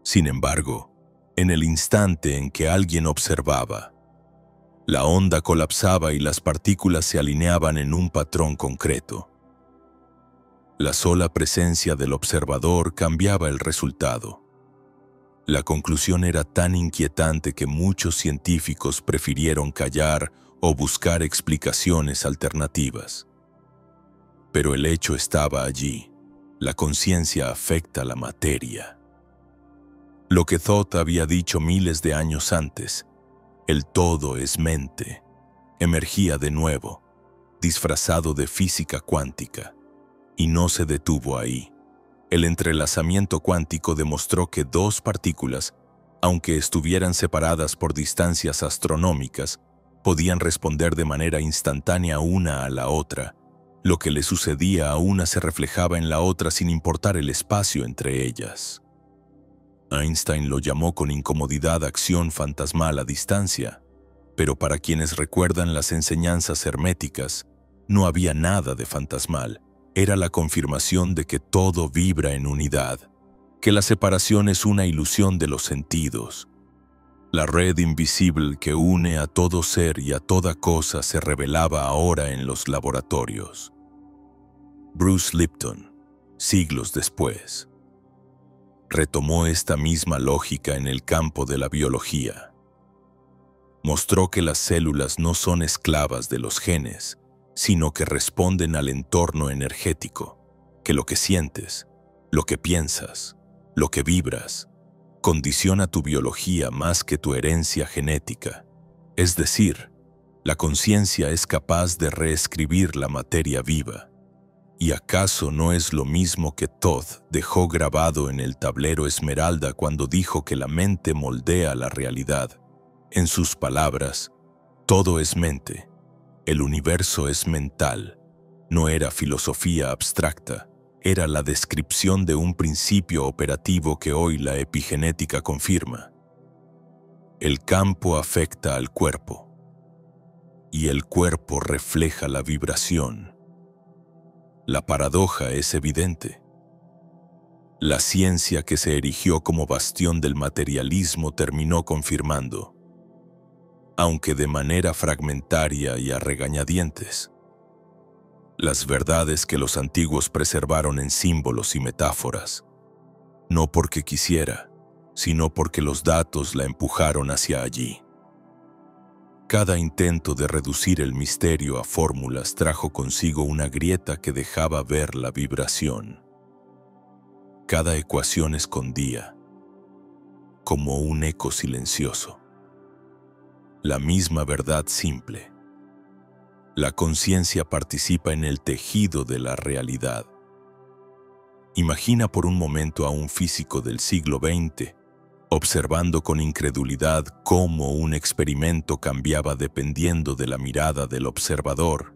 Sin embargo, en el instante en que alguien observaba, la onda colapsaba y las partículas se alineaban en un patrón concreto. La sola presencia del observador cambiaba el resultado. La conclusión era tan inquietante que muchos científicos prefirieron callar o buscar explicaciones alternativas. Pero el hecho estaba allí. La conciencia afecta la materia. Lo que Thoth había dicho miles de años antes, el todo es mente, emergía de nuevo, disfrazado de física cuántica, y no se detuvo ahí. El entrelazamiento cuántico demostró que dos partículas, aunque estuvieran separadas por distancias astronómicas, podían responder de manera instantánea una a la otra. Lo que le sucedía a una se reflejaba en la otra sin importar el espacio entre ellas. Einstein lo llamó con incomodidad acción fantasmal a distancia, pero para quienes recuerdan las enseñanzas herméticas, no había nada de fantasmal. Era la confirmación de que todo vibra en unidad, que la separación es una ilusión de los sentidos. La red invisible que une a todo ser y a toda cosa se revelaba ahora en los laboratorios. Bruce Lipton, siglos después, retomó esta misma lógica en el campo de la biología. Mostró que las células no son esclavas de los genes, sino que responden al entorno energético, que lo que sientes, lo que piensas, lo que vibras, condiciona tu biología más que tu herencia genética. Es decir, la conciencia es capaz de reescribir la materia viva. ¿Y acaso no es lo mismo que Thoth dejó grabado en el tablero esmeralda cuando dijo que la mente moldea la realidad? En sus palabras, todo es mente, el universo es mental. No era filosofía abstracta, era la descripción de un principio operativo que hoy la epigenética confirma. El campo afecta al cuerpo, y el cuerpo refleja la vibración. La paradoja es evidente. La ciencia que se erigió como bastión del materialismo terminó confirmando, aunque de manera fragmentaria y a regañadientes, las verdades que los antiguos preservaron en símbolos y metáforas, no porque quisiera, sino porque los datos la empujaron hacia allí. Cada intento de reducir el misterio a fórmulas trajo consigo una grieta que dejaba ver la vibración. Cada ecuación escondía, como un eco silencioso, la misma verdad simple. La conciencia participa en el tejido de la realidad. Imagina por un momento a un físico del siglo XX observando con incredulidad cómo un experimento cambiaba dependiendo de la mirada del observador.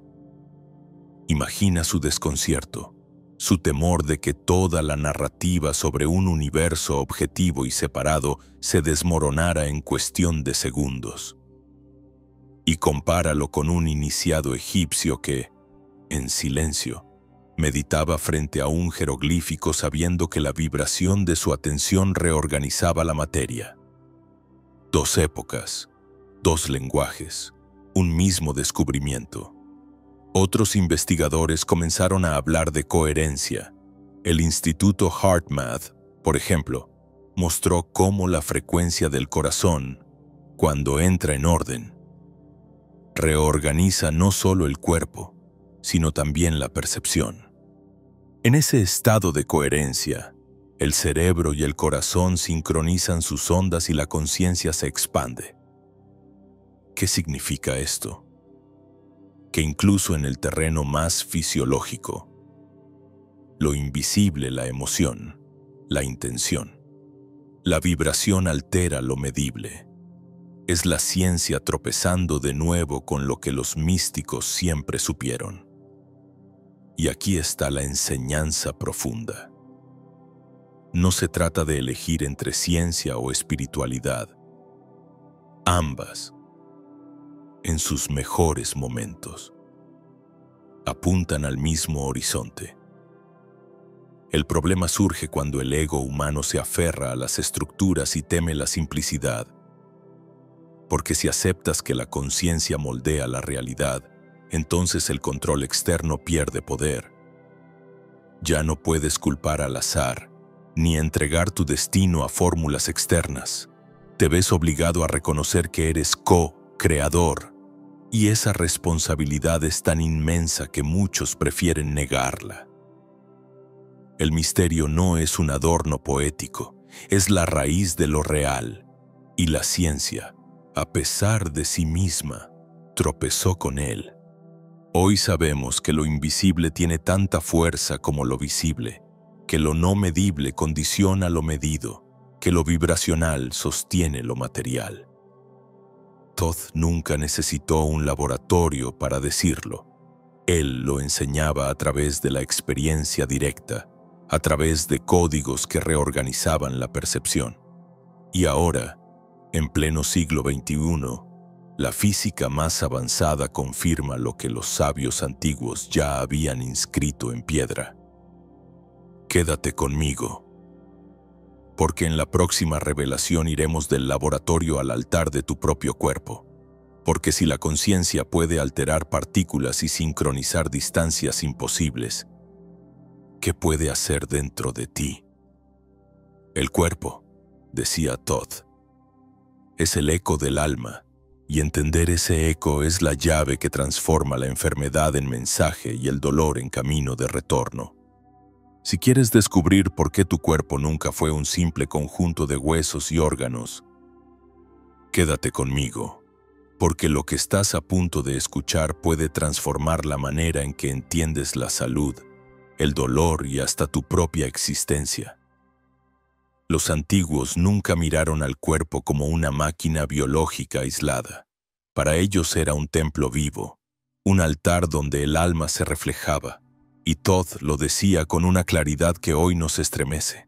Imagina su desconcierto, su temor de que toda la narrativa sobre un universo objetivo y separado se desmoronara en cuestión de segundos. Y compáralo con un iniciado egipcio que, en silencio, meditaba frente a un jeroglífico sabiendo que la vibración de su atención reorganizaba la materia. Dos épocas, dos lenguajes, un mismo descubrimiento. Otros investigadores comenzaron a hablar de coherencia. El Instituto HeartMath, por ejemplo, mostró cómo la frecuencia del corazón, cuando entra en orden, reorganiza no solo el cuerpo, sino también la percepción. En ese estado de coherencia, el cerebro y el corazón sincronizan sus ondas y la conciencia se expande. ¿Qué significa esto? Que incluso en el terreno más fisiológico, lo invisible, la emoción, la intención, la vibración altera lo medible. Es la ciencia tropezando de nuevo con lo que los místicos siempre supieron. Y aquí está la enseñanza profunda. No se trata de elegir entre ciencia o espiritualidad. Ambas, en sus mejores momentos. Apuntan al mismo horizonte. El problema surge cuando el ego humano se aferra a las estructuras y teme la simplicidad. Porque si aceptas que la conciencia moldea la realidad, entonces el control externo pierde poder. Ya no puedes culpar al azar, ni entregar tu destino a fórmulas externas. Te ves obligado a reconocer que eres co-creador, y esa responsabilidad es tan inmensa que muchos prefieren negarla. El misterio no es un adorno poético, es la raíz de lo real, y la ciencia, a pesar de sí misma, tropezó con él. Hoy sabemos que lo invisible tiene tanta fuerza como lo visible, que lo no medible condiciona lo medido, que lo vibracional sostiene lo material. Thoth nunca necesitó un laboratorio para decirlo. Él lo enseñaba a través de la experiencia directa, a través de códigos que reorganizaban la percepción. Y ahora, en pleno siglo XXI, la física más avanzada confirma lo que los sabios antiguos ya habían inscrito en piedra. Quédate conmigo, porque en la próxima revelación iremos del laboratorio al altar de tu propio cuerpo. Porque si la conciencia puede alterar partículas y sincronizar distancias imposibles, ¿qué puede hacer dentro de ti? El cuerpo, decía Thoth, es el eco del alma, y entender ese eco es la llave que transforma la enfermedad en mensaje y el dolor en camino de retorno. Si quieres descubrir por qué tu cuerpo nunca fue un simple conjunto de huesos y órganos, quédate conmigo, porque lo que estás a punto de escuchar puede transformar la manera en que entiendes la salud, el dolor y hasta tu propia existencia. Los antiguos nunca miraron al cuerpo como una máquina biológica aislada. Para ellos era un templo vivo, un altar donde el alma se reflejaba, y Thoth lo decía con una claridad que hoy nos estremece.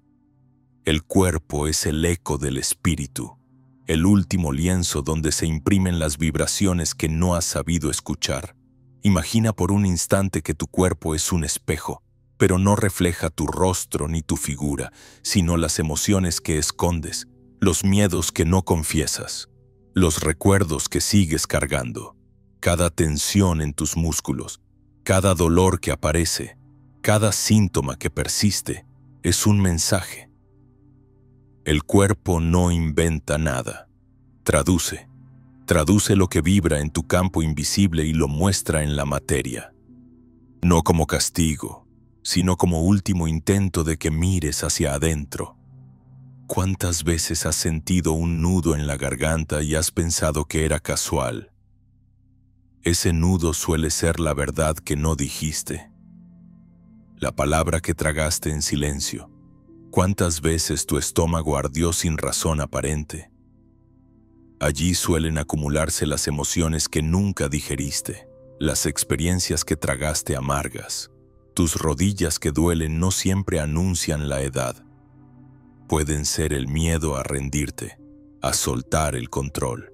El cuerpo es el eco del espíritu, el último lienzo donde se imprimen las vibraciones que no has sabido escuchar. Imagina por un instante que tu cuerpo es un espejo, pero no refleja tu rostro ni tu figura, sino las emociones que escondes, los miedos que no confiesas, los recuerdos que sigues cargando, cada tensión en tus músculos, cada dolor que aparece, cada síntoma que persiste, es un mensaje. El cuerpo no inventa nada, traduce lo que vibra en tu campo invisible y lo muestra en la materia. No como castigo, sino como último intento de que mires hacia adentro. ¿Cuántas veces has sentido un nudo en la garganta y has pensado que era casual? Ese nudo suele ser la verdad que no dijiste, la palabra que tragaste en silencio. ¿Cuántas veces tu estómago ardió sin razón aparente? Allí suelen acumularse las emociones que nunca digeriste, las experiencias que tragaste amargas. Tus rodillas que duelen no siempre anuncian la edad. Pueden ser el miedo a rendirte, a soltar el control.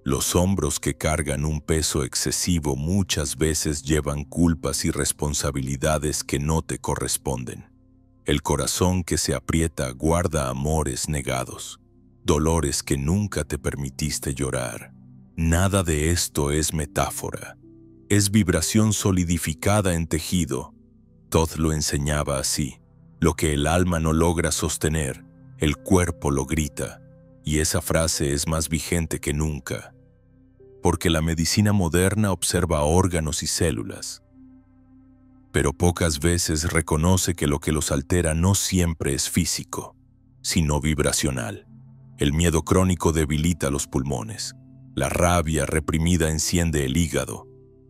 Los hombros que cargan un peso excesivo muchas veces llevan culpas y responsabilidades que no te corresponden. El corazón que se aprieta guarda amores negados, dolores que nunca te permitiste llorar. Nada de esto es metáfora. Es vibración solidificada en tejido. Thoth lo enseñaba así. Lo que el alma no logra sostener, el cuerpo lo grita. Y esa frase es más vigente que nunca. Porque la medicina moderna observa órganos y células, pero pocas veces reconoce que lo que los altera no siempre es físico, sino vibracional. El miedo crónico debilita los pulmones. La rabia reprimida enciende el hígado.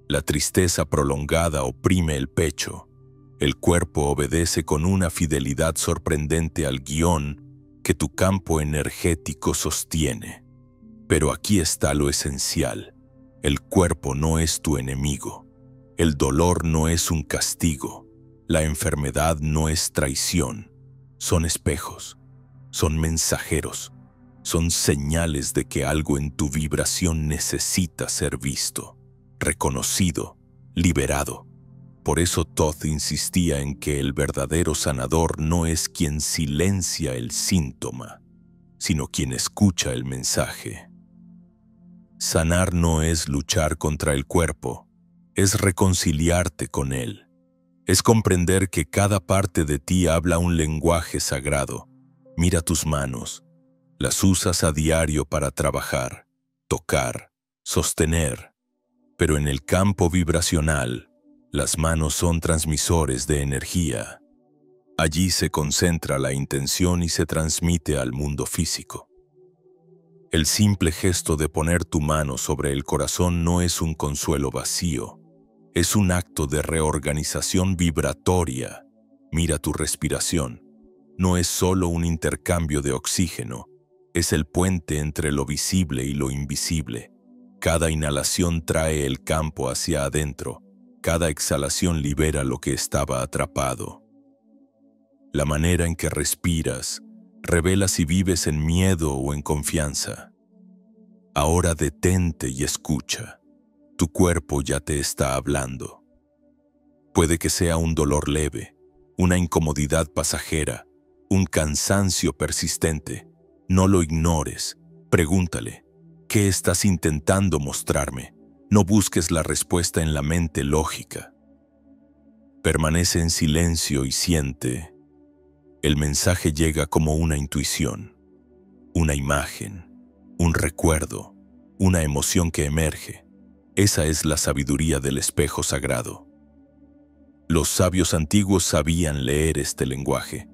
La tristeza prolongada oprime el pecho. El cuerpo obedece con una fidelidad sorprendente al guión que tu campo energético sostiene. Pero aquí está lo esencial. El cuerpo no es tu enemigo. El dolor no es un castigo. La enfermedad no es traición. Son espejos. Son mensajeros. Son señales de que algo en tu vibración necesita ser visto, reconocido, liberado. Por eso Thoth insistía en que el verdadero sanador no es quien silencia el síntoma, sino quien escucha el mensaje. Sanar no es luchar contra el cuerpo, es reconciliarte con él. Es comprender que cada parte de ti habla un lenguaje sagrado. Mira tus manos. Las usas a diario para trabajar, tocar, sostener. Pero en el campo vibracional, las manos son transmisores de energía. Allí se concentra la intención y se transmite al mundo físico. El simple gesto de poner tu mano sobre el corazón no es un consuelo vacío. Es un acto de reorganización vibratoria. Mira tu respiración. No es solo un intercambio de oxígeno. Es el puente entre lo visible y lo invisible. Cada inhalación trae el campo hacia adentro. Cada exhalación libera lo que estaba atrapado. La manera en que respiras revela si vives en miedo o en confianza. Ahora detente y escucha. Tu cuerpo ya te está hablando. Puede que sea un dolor leve, una incomodidad pasajera, un cansancio persistente. No lo ignores. Pregúntale, ¿qué estás intentando mostrarme? No busques la respuesta en la mente lógica. Permanece en silencio y siente. El mensaje llega como una intuición, una imagen, un recuerdo, una emoción que emerge. Esa es la sabiduría del espejo sagrado. Los sabios antiguos sabían leer este lenguaje.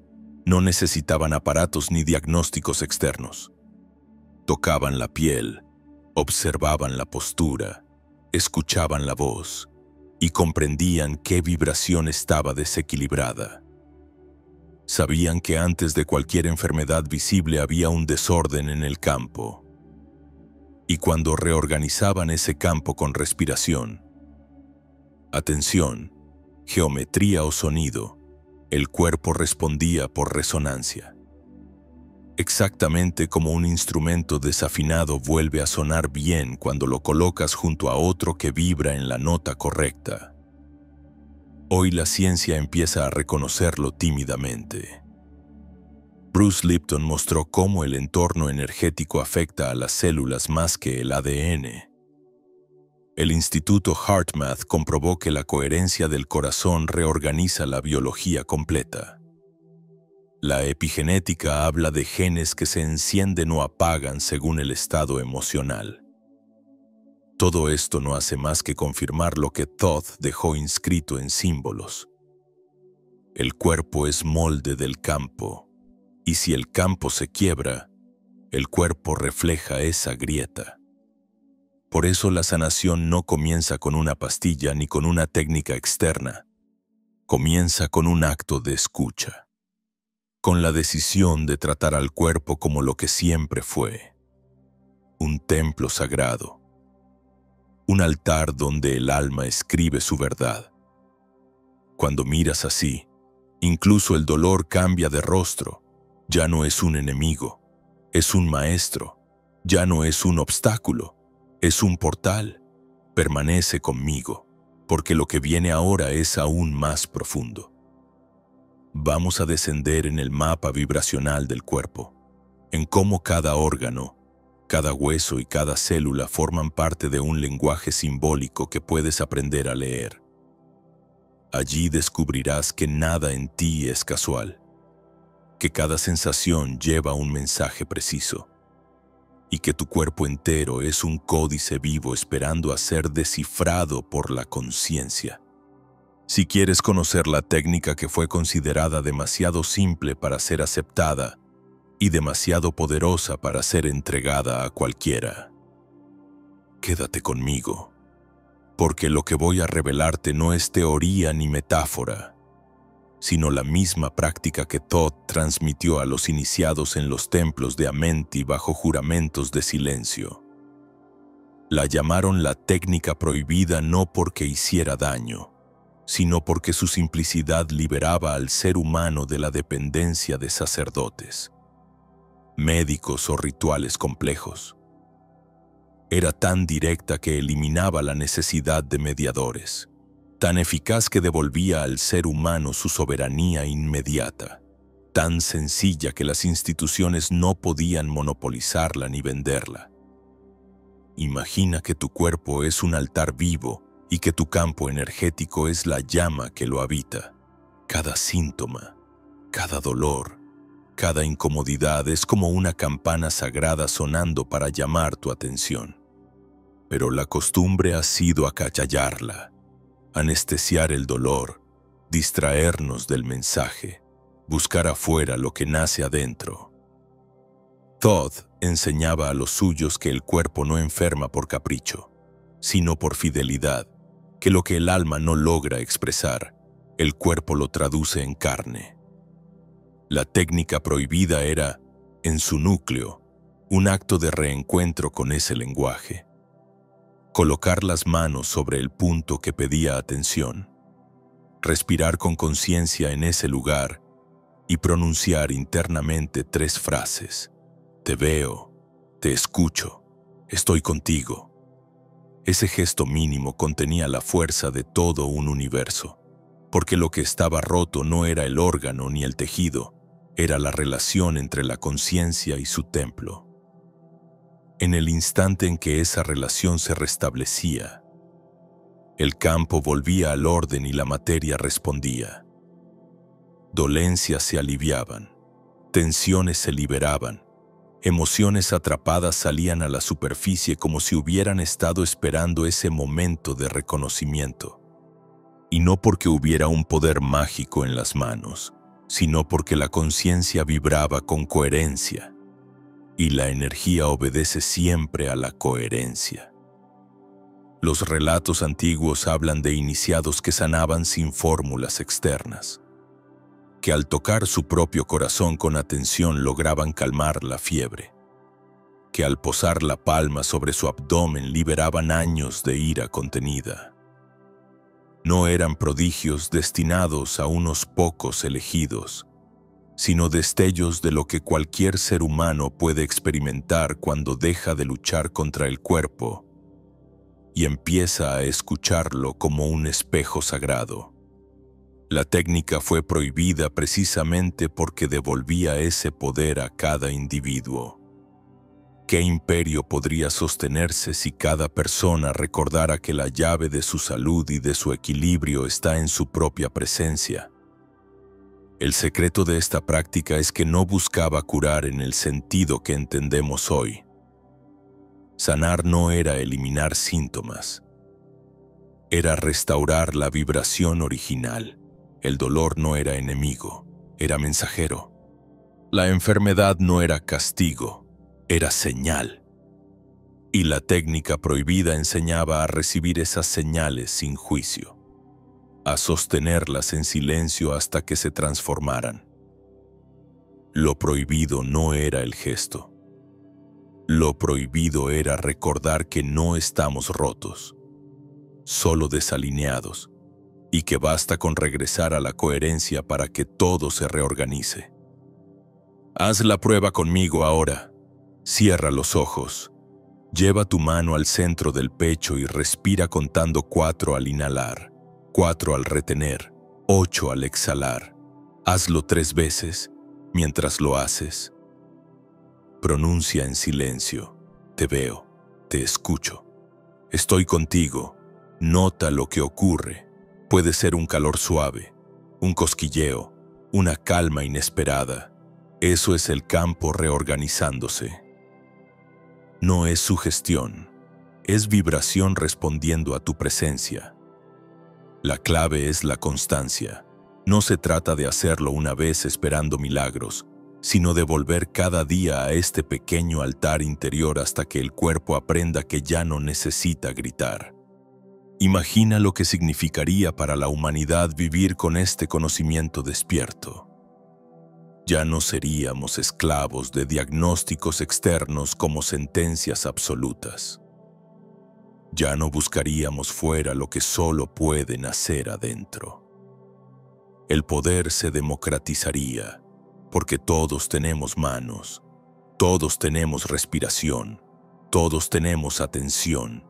No necesitaban aparatos ni diagnósticos externos. Tocaban la piel, observaban la postura, escuchaban la voz y comprendían qué vibración estaba desequilibrada. Sabían que antes de cualquier enfermedad visible había un desorden en el campo. Y cuando reorganizaban ese campo con respiración, atención, geometría o sonido, el cuerpo respondía por resonancia. Exactamente como un instrumento desafinado vuelve a sonar bien cuando lo colocas junto a otro que vibra en la nota correcta. Hoy la ciencia empieza a reconocerlo tímidamente. Bruce Lipton mostró cómo el entorno energético afecta a las células más que el ADN. El Instituto HeartMath comprobó que la coherencia del corazón reorganiza la biología completa. La epigenética habla de genes que se encienden o apagan según el estado emocional. Todo esto no hace más que confirmar lo que Thoth dejó inscrito en símbolos. El cuerpo es molde del campo, y si el campo se quiebra, el cuerpo refleja esa grieta. Por eso la sanación no comienza con una pastilla ni con una técnica externa. Comienza con un acto de escucha, con la decisión de tratar al cuerpo como lo que siempre fue, un templo sagrado, un altar donde el alma escribe su verdad. Cuando miras así, incluso el dolor cambia de rostro. Ya no es un enemigo, es un maestro. Ya no es un obstáculo, es un portal. Permanece conmigo, porque lo que viene ahora es aún más profundo. Vamos a descender en el mapa vibracional del cuerpo, en cómo cada órgano, cada hueso y cada célula forman parte de un lenguaje simbólico que puedes aprender a leer. Allí descubrirás que nada en ti es casual, que cada sensación lleva un mensaje preciso, y que tu cuerpo entero es un códice vivo esperando a ser descifrado por la conciencia. Si quieres conocer la técnica que fue considerada demasiado simple para ser aceptada y demasiado poderosa para ser entregada a cualquiera, quédate conmigo, porque lo que voy a revelarte no es teoría ni metáfora, sino la misma práctica que Thoth transmitió a los iniciados en los templos de Amenti bajo juramentos de silencio. La llamaron la técnica prohibida no porque hiciera daño, sino porque su simplicidad liberaba al ser humano de la dependencia de sacerdotes. médicos o rituales complejos. Era tan directa que eliminaba la necesidad de mediadores, tan eficaz que devolvía al ser humano su soberanía inmediata, tan sencilla que las instituciones no podían monopolizarla ni venderla. Imagina que tu cuerpo es un altar vivo y que tu campo energético es la llama que lo habita. Cada síntoma, cada dolor, cada incomodidad es como una campana sagrada sonando para llamar tu atención. Pero la costumbre ha sido acallarla, anestesiar el dolor, distraernos del mensaje, buscar afuera lo que nace adentro. Thoth enseñaba a los suyos que el cuerpo no enferma por capricho, sino por fidelidad, que lo que el alma no logra expresar, el cuerpo lo traduce en carne. La técnica prohibida era, en su núcleo, un acto de reencuentro con ese lenguaje. Colocar las manos sobre el punto que pedía atención, respirar con conciencia en ese lugar y pronunciar internamente 3 frases. Te veo, te escucho, estoy contigo. Ese gesto mínimo contenía la fuerza de todo un universo, porque lo que estaba roto no era el órgano ni el tejido, era la relación entre la conciencia y su templo. En el instante en que esa relación se restablecía, el campo volvía al orden y la materia respondía. Dolencias se aliviaban, tensiones se liberaban, emociones atrapadas salían a la superficie como si hubieran estado esperando ese momento de reconocimiento. Y no porque hubiera un poder mágico en las manos, sino porque la conciencia vibraba con coherencia. Y la energía obedece siempre a la coherencia. Los relatos antiguos hablan de iniciados que sanaban sin fórmulas externas, que al tocar su propio corazón con atención lograban calmar la fiebre, que al posar la palma sobre su abdomen liberaban años de ira contenida. No eran prodigios destinados a unos pocos elegidos, sino destellos de lo que cualquier ser humano puede experimentar cuando deja de luchar contra el cuerpo y empieza a escucharlo como un espejo sagrado. La técnica fue prohibida precisamente porque devolvía ese poder a cada individuo. ¿Qué imperio podría sostenerse si cada persona recordara que la llave de su salud y de su equilibrio está en su propia presencia? El secreto de esta práctica es que no buscaba curar en el sentido que entendemos hoy. Sanar no era eliminar síntomas, era restaurar la vibración original. El dolor no era enemigo, era mensajero. La enfermedad no era castigo, era señal. Y la técnica prohibida enseñaba a recibir esas señales sin juicio, a sostenerlas en silencio hasta que se transformaran. Lo prohibido no era el gesto. Lo prohibido era recordar que no estamos rotos, solo desalineados, y que basta con regresar a la coherencia para que todo se reorganice. Haz la prueba conmigo ahora. Cierra los ojos. Lleva tu mano al centro del pecho y respira contando 4 al inhalar, 4 al retener, 8 al exhalar. Hazlo 3 veces. Mientras lo haces, pronuncia en silencio. Te veo, te escucho. Estoy contigo. Nota lo que ocurre. Puede ser un calor suave, un cosquilleo, una calma inesperada. Eso es el campo reorganizándose. No es sugestión, es vibración respondiendo a tu presencia. La clave es la constancia. No se trata de hacerlo una vez esperando milagros, sino de volver cada día a este pequeño altar interior hasta que el cuerpo aprenda que ya no necesita gritar. Imagina lo que significaría para la humanidad vivir con este conocimiento despierto. Ya no seríamos esclavos de diagnósticos externos como sentencias absolutas. Ya no buscaríamos fuera lo que solo puede nacer adentro. El poder se democratizaría, porque todos tenemos manos, Todos tenemos respiración, todos tenemos atención.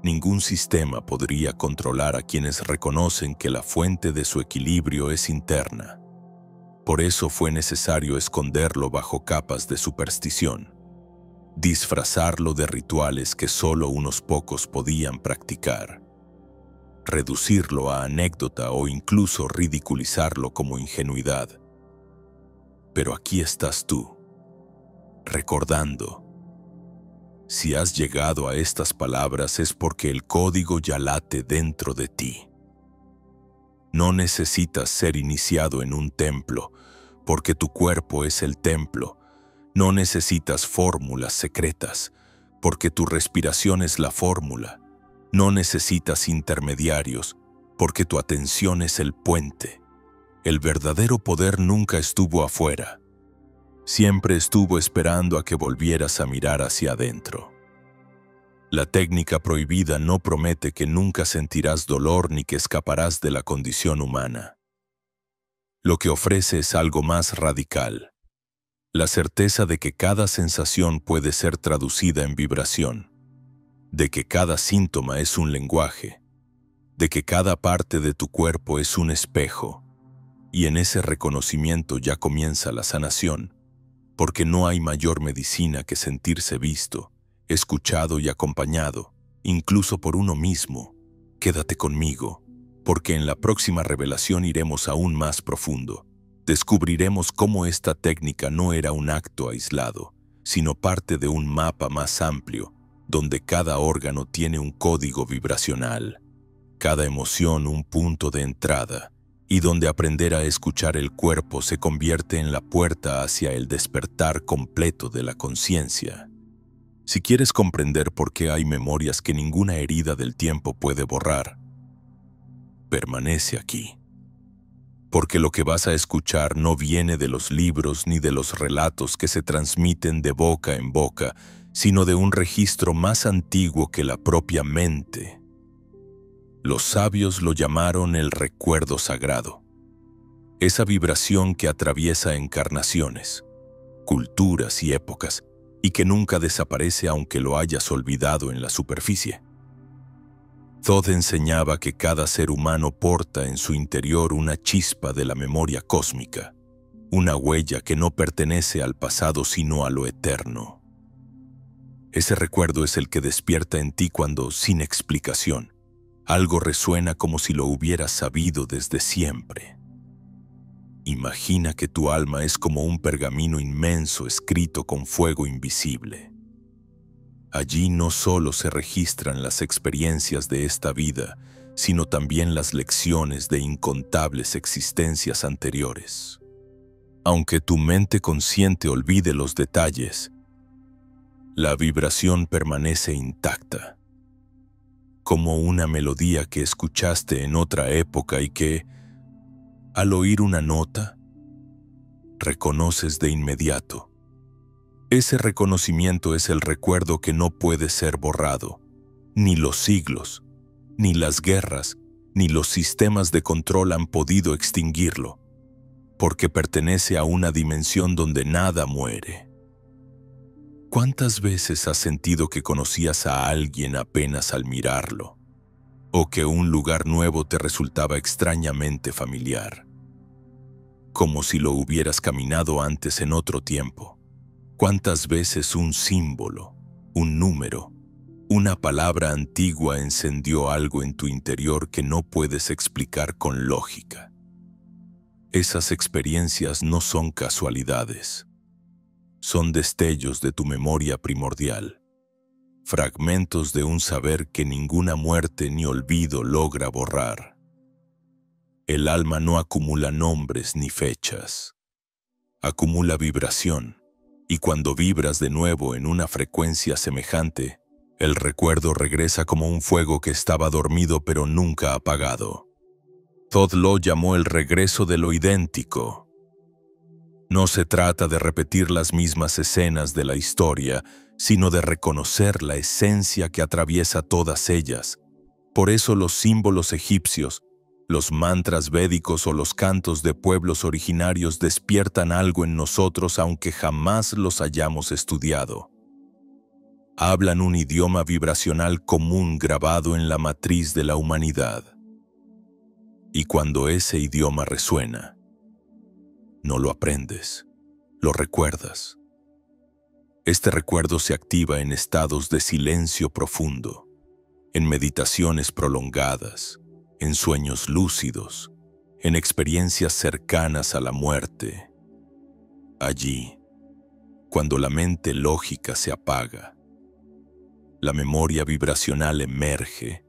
Ningún sistema podría controlar a quienes reconocen que la fuente de su equilibrio es interna. Por eso fue necesario esconderlo bajo capas de superstición, disfrazarlo de rituales que solo unos pocos podían practicar, reducirlo a anécdota o incluso ridiculizarlo como ingenuidad. Pero aquí estás tú, recordando. Si has llegado a estas palabras es porque el código ya late dentro de ti. No necesitas ser iniciado en un templo, porque tu cuerpo es el templo. No necesitas fórmulas secretas, porque tu respiración es la fórmula. No necesitas intermediarios, porque tu atención es el puente. El verdadero poder nunca estuvo afuera. Siempre estuvo esperando a que volvieras a mirar hacia adentro. La técnica prohibida no promete que nunca sentirás dolor ni que escaparás de la condición humana. Lo que ofrece es algo más radical. La certeza de que cada sensación puede ser traducida en vibración, de que cada síntoma es un lenguaje, de que cada parte de tu cuerpo es un espejo, y en ese reconocimiento ya comienza la sanación, porque no hay mayor medicina que sentirse visto, escuchado y acompañado, incluso por uno mismo. Quédate conmigo, porque en la próxima revelación iremos aún más profundo. Descubriremos cómo esta técnica no era un acto aislado, sino parte de un mapa más amplio, donde cada órgano tiene un código vibracional, cada emoción un punto de entrada, y donde aprender a escuchar el cuerpo se convierte en la puerta hacia el despertar completo de la conciencia. Si quieres comprender por qué hay memorias que ninguna herida del tiempo puede borrar, permanece aquí. Porque lo que vas a escuchar no viene de los libros ni de los relatos que se transmiten de boca en boca, sino de un registro más antiguo que la propia mente. Los sabios lo llamaron el recuerdo sagrado. Esa vibración que atraviesa encarnaciones, culturas y épocas, y que nunca desaparece aunque lo hayas olvidado en la superficie. Thoth enseñaba que cada ser humano porta en su interior una chispa de la memoria cósmica, una huella que no pertenece al pasado sino a lo eterno. Ese recuerdo es el que despierta en ti cuando, sin explicación, algo resuena como si lo hubieras sabido desde siempre. Imagina que tu alma es como un pergamino inmenso escrito con fuego invisible. Allí no solo se registran las experiencias de esta vida, sino también las lecciones de incontables existencias anteriores. Aunque tu mente consciente olvide los detalles, la vibración permanece intacta, como una melodía que escuchaste en otra época y que, al oír una nota, reconoces de inmediato. Ese reconocimiento es el recuerdo que no puede ser borrado. Ni los siglos, ni las guerras, ni los sistemas de control han podido extinguirlo, porque pertenece a una dimensión donde nada muere. ¿Cuántas veces has sentido que conocías a alguien apenas al mirarlo? ¿O que un lugar nuevo te resultaba extrañamente familiar? Como si lo hubieras caminado antes en otro tiempo. ¿Cuántas veces un símbolo, un número, una palabra antigua encendió algo en tu interior que no puedes explicar con lógica? Esas experiencias no son casualidades. Son destellos de tu memoria primordial, fragmentos de un saber que ninguna muerte ni olvido logra borrar. El alma no acumula nombres ni fechas, acumula vibración, y cuando vibras de nuevo en una frecuencia semejante, el recuerdo regresa como un fuego que estaba dormido pero nunca apagado. Thoth lo llamó el regreso de lo idéntico. No se trata de repetir las mismas escenas de la historia, sino de reconocer la esencia que atraviesa todas ellas. Por eso los símbolos egipcios, Los mantras védicos o los cantos de pueblos originarios despiertan algo en nosotros aunque jamás los hayamos estudiado. Hablan un idioma vibracional común grabado en la matriz de la humanidad. Y cuando ese idioma resuena, no lo aprendes, lo recuerdas. Este recuerdo se activa en estados de silencio profundo, en meditaciones prolongadas, en sueños lúcidos, en experiencias cercanas a la muerte. Allí, cuando la mente lógica se apaga, la memoria vibracional emerge,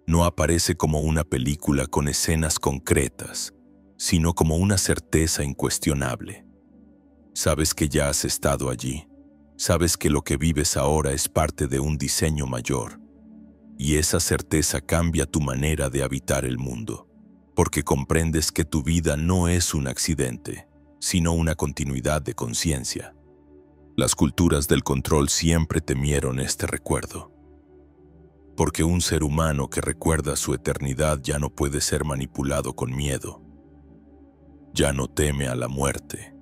no aparece como una película con escenas concretas, sino como una certeza incuestionable. Sabes que ya has estado allí, sabes que lo que vives ahora es parte de un diseño mayor, y esa certeza cambia tu manera de habitar el mundo, porque comprendes que tu vida no es un accidente, sino una continuidad de conciencia. Las culturas del control siempre temieron este recuerdo, porque un ser humano que recuerda su eternidad ya no puede ser manipulado con miedo, ya no teme a la muerte,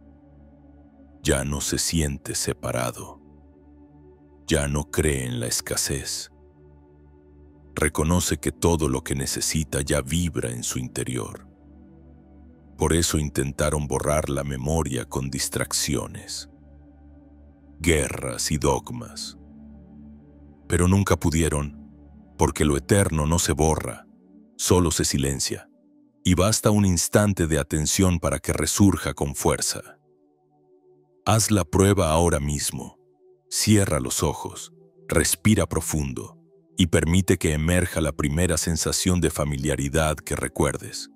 ya no se siente separado, ya no cree en la escasez. Reconoce que todo lo que necesita ya vibra en su interior. Por eso intentaron borrar la memoria con distracciones, guerras y dogmas. Pero nunca pudieron, porque lo eterno no se borra, solo se silencia, y basta un instante de atención para que resurja con fuerza. Haz la prueba ahora mismo. Cierra los ojos, respira profundo y permite que emerja la primera sensación de familiaridad que recuerdes.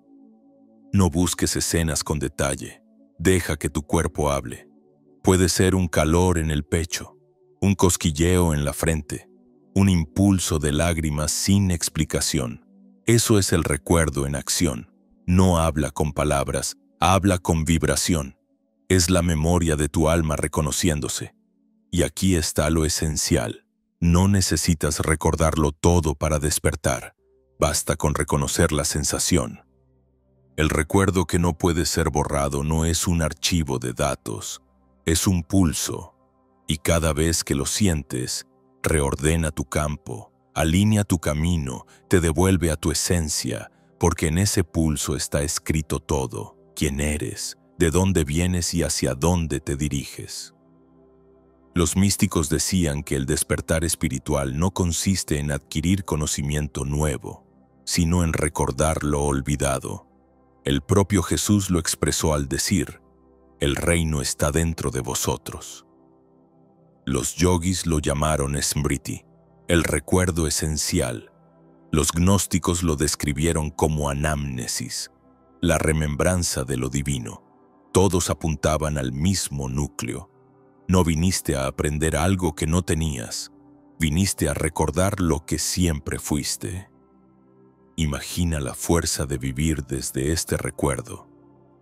No busques escenas con detalle, deja que tu cuerpo hable. Puede ser un calor en el pecho, un cosquilleo en la frente, un impulso de lágrimas sin explicación. Eso es el recuerdo en acción. No habla con palabras, habla con vibración. Es la memoria de tu alma reconociéndose. Y aquí está lo esencial. No necesitas recordarlo todo para despertar. Basta con reconocer la sensación. El recuerdo que no puede ser borrado no es un archivo de datos, es un pulso. Y cada vez que lo sientes, reordena tu campo, alinea tu camino, te devuelve a tu esencia, porque en ese pulso está escrito todo, quién eres, de dónde vienes y hacia dónde te diriges. Los místicos decían que el despertar espiritual no consiste en adquirir conocimiento nuevo, sino en recordar lo olvidado. El propio Jesús lo expresó al decir, el reino está dentro de vosotros. Los yogis lo llamaron smriti, el recuerdo esencial. Los gnósticos lo describieron como anamnesis, la remembranza de lo divino. Todos apuntaban al mismo núcleo. No viniste a aprender algo que no tenías, viniste a recordar lo que siempre fuiste. Imagina la fuerza de vivir desde este recuerdo.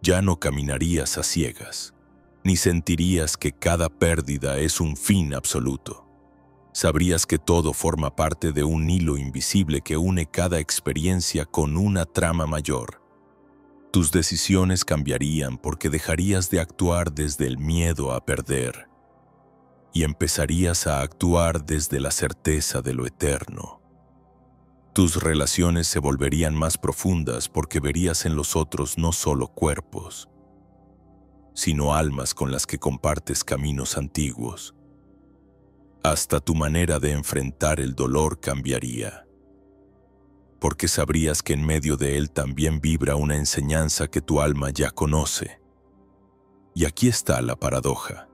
Ya no caminarías a ciegas, ni sentirías que cada pérdida es un fin absoluto. Sabrías que todo forma parte de un hilo invisible que une cada experiencia con una trama mayor. Tus decisiones cambiarían porque dejarías de actuar desde el miedo a perder y empezarías a actuar desde la certeza de lo eterno. Tus relaciones se volverían más profundas porque verías en los otros no solo cuerpos, sino almas con las que compartes caminos antiguos. Hasta tu manera de enfrentar el dolor cambiaría, porque sabrías que en medio de él también vibra una enseñanza que tu alma ya conoce. Y aquí está la paradoja.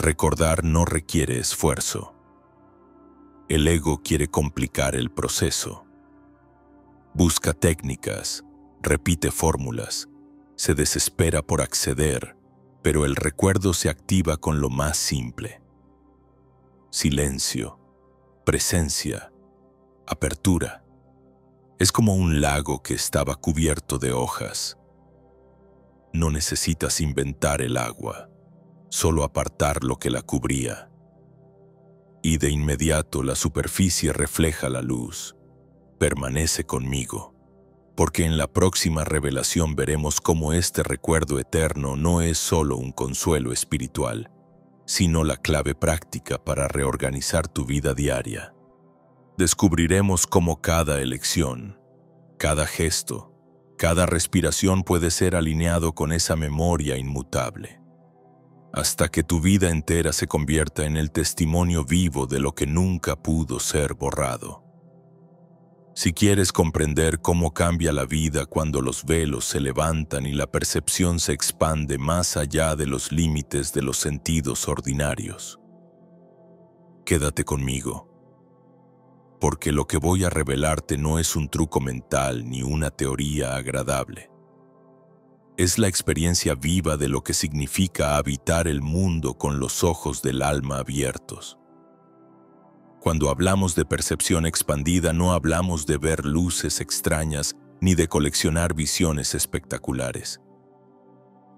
Recordar no requiere esfuerzo. El ego quiere complicar el proceso. Busca técnicas, repite fórmulas, se desespera por acceder, pero el recuerdo se activa con lo más simple. Silencio, presencia, apertura. Es como un lago que estaba cubierto de hojas. No necesitas inventar el agua, solo apartar lo que la cubría. Y de inmediato la superficie refleja la luz. Permanece conmigo. porque en la próxima revelación veremos cómo este recuerdo eterno no es solo un consuelo espiritual, sino la clave práctica para reorganizar tu vida diaria. Descubriremos cómo cada elección, cada gesto, cada respiración puede ser alineado con esa memoria inmutable, hasta que tu vida entera se convierta en el testimonio vivo de lo que nunca pudo ser borrado. Si quieres comprender cómo cambia la vida cuando los velos se levantan y la percepción se expande más allá de los límites de los sentidos ordinarios, quédate conmigo, porque lo que voy a revelarte no es un truco mental ni una teoría agradable. Es la experiencia viva de lo que significa habitar el mundo con los ojos del alma abiertos. Cuando hablamos de percepción expandida, no hablamos de ver luces extrañas ni de coleccionar visiones espectaculares.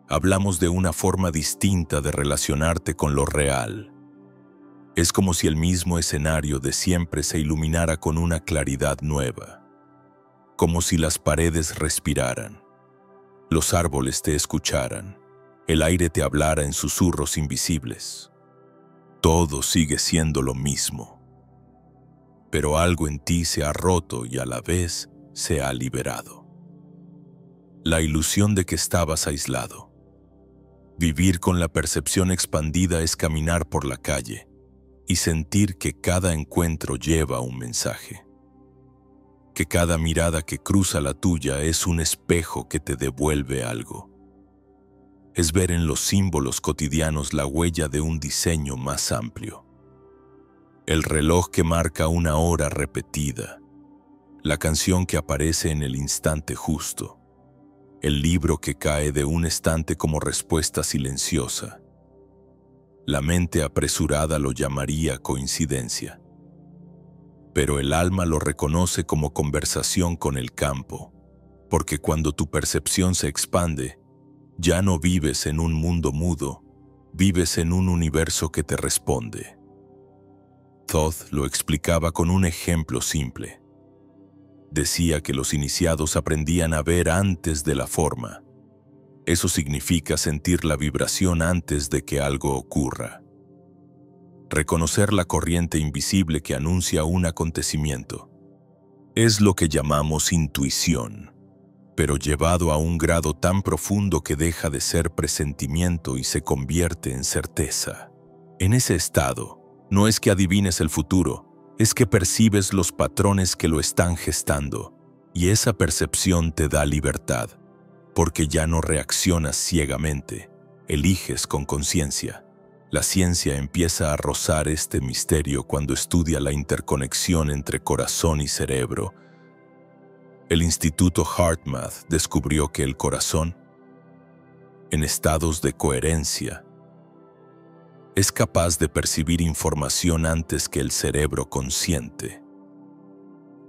Hablamos de una forma distinta de relacionarte con lo real. Es como si el mismo escenario de siempre se iluminara con una claridad nueva, como si las paredes respiraran, los árboles te escucharan, el aire te hablara en susurros invisibles. Todo sigue siendo lo mismo, pero algo en ti se ha roto y a la vez se ha liberado. La ilusión de que estabas aislado. Vivir con la percepción expandida es caminar por la calle y sentir que cada encuentro lleva un mensaje. Que cada mirada que cruza la tuya es un espejo que te devuelve algo. Es ver en los símbolos cotidianos la huella de un diseño más amplio. El reloj que marca una hora repetida, la canción que aparece en el instante justo, el libro que cae de un estante como respuesta silenciosa. La mente apresurada lo llamaría coincidencia, pero el alma lo reconoce como conversación con el campo, porque cuando tu percepción se expande, ya no vives en un mundo mudo, vives en un universo que te responde. Thoth lo explicaba con un ejemplo simple. Decía que los iniciados aprendían a ver antes de la forma. Eso significa sentir la vibración antes de que algo ocurra. Reconocer la corriente invisible que anuncia un acontecimiento. Es lo que llamamos intuición, pero llevado a un grado tan profundo que deja de ser presentimiento y se convierte en certeza. En ese estado, no es que adivines el futuro, es que percibes los patrones que lo están gestando, y esa percepción te da libertad, porque ya no reaccionas ciegamente, eliges con conciencia. La ciencia empieza a rozar este misterio cuando estudia la interconexión entre corazón y cerebro. El Instituto HeartMath descubrió que el corazón, en estados de coherencia, es capaz de percibir información antes que el cerebro consciente,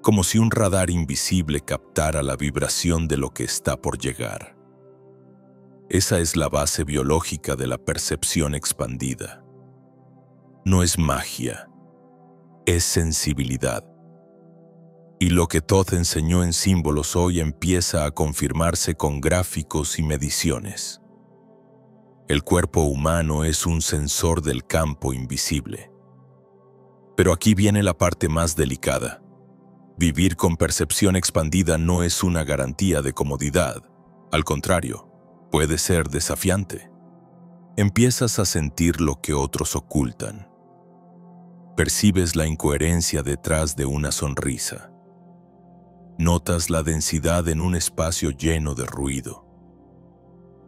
como si un radar invisible captara la vibración de lo que está por llegar. Esa es la base biológica de la percepción expandida. No es magia, es sensibilidad. Y lo que Thoth enseñó en símbolos hoy empieza a confirmarse con gráficos y mediciones. El cuerpo humano es un sensor del campo invisible. Pero aquí viene la parte más delicada. Vivir con percepción expandida no es una garantía de comodidad. Al contrario, puede ser desafiante. Empiezas a sentir lo que otros ocultan. Percibes la incoherencia detrás de una sonrisa. Notas la densidad en un espacio lleno de ruido.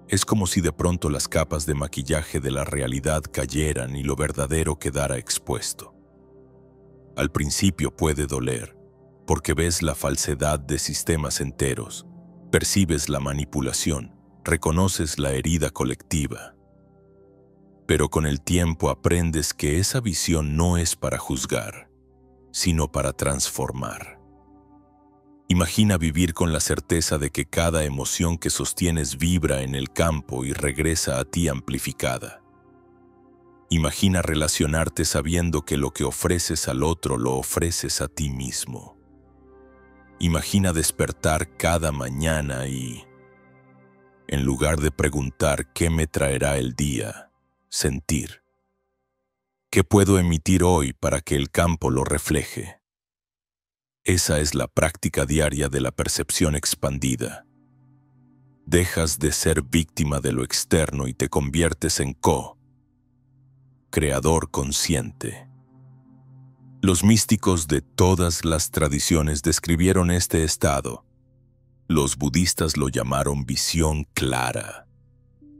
Es como si de pronto las capas de maquillaje de la realidad cayeran y lo verdadero quedara expuesto. Al principio puede doler, porque ves la falsedad de sistemas enteros, percibes la manipulación, reconoces la herida colectiva. Pero con el tiempo aprendes que esa visión no es para juzgar, sino para transformar. Imagina vivir con la certeza de que cada emoción que sostienes vibra en el campo y regresa a ti amplificada. Imagina relacionarte sabiendo que lo que ofreces al otro lo ofreces a ti mismo. Imagina despertar cada mañana y, en lugar de preguntar qué me traerá el día, sentir. ¿Qué puedo emitir hoy para que el campo lo refleje? Esa es la práctica diaria de la percepción expandida. Dejas de ser víctima de lo externo y te conviertes en creador consciente. Los místicos de todas las tradiciones describieron este estado. Los budistas lo llamaron visión clara.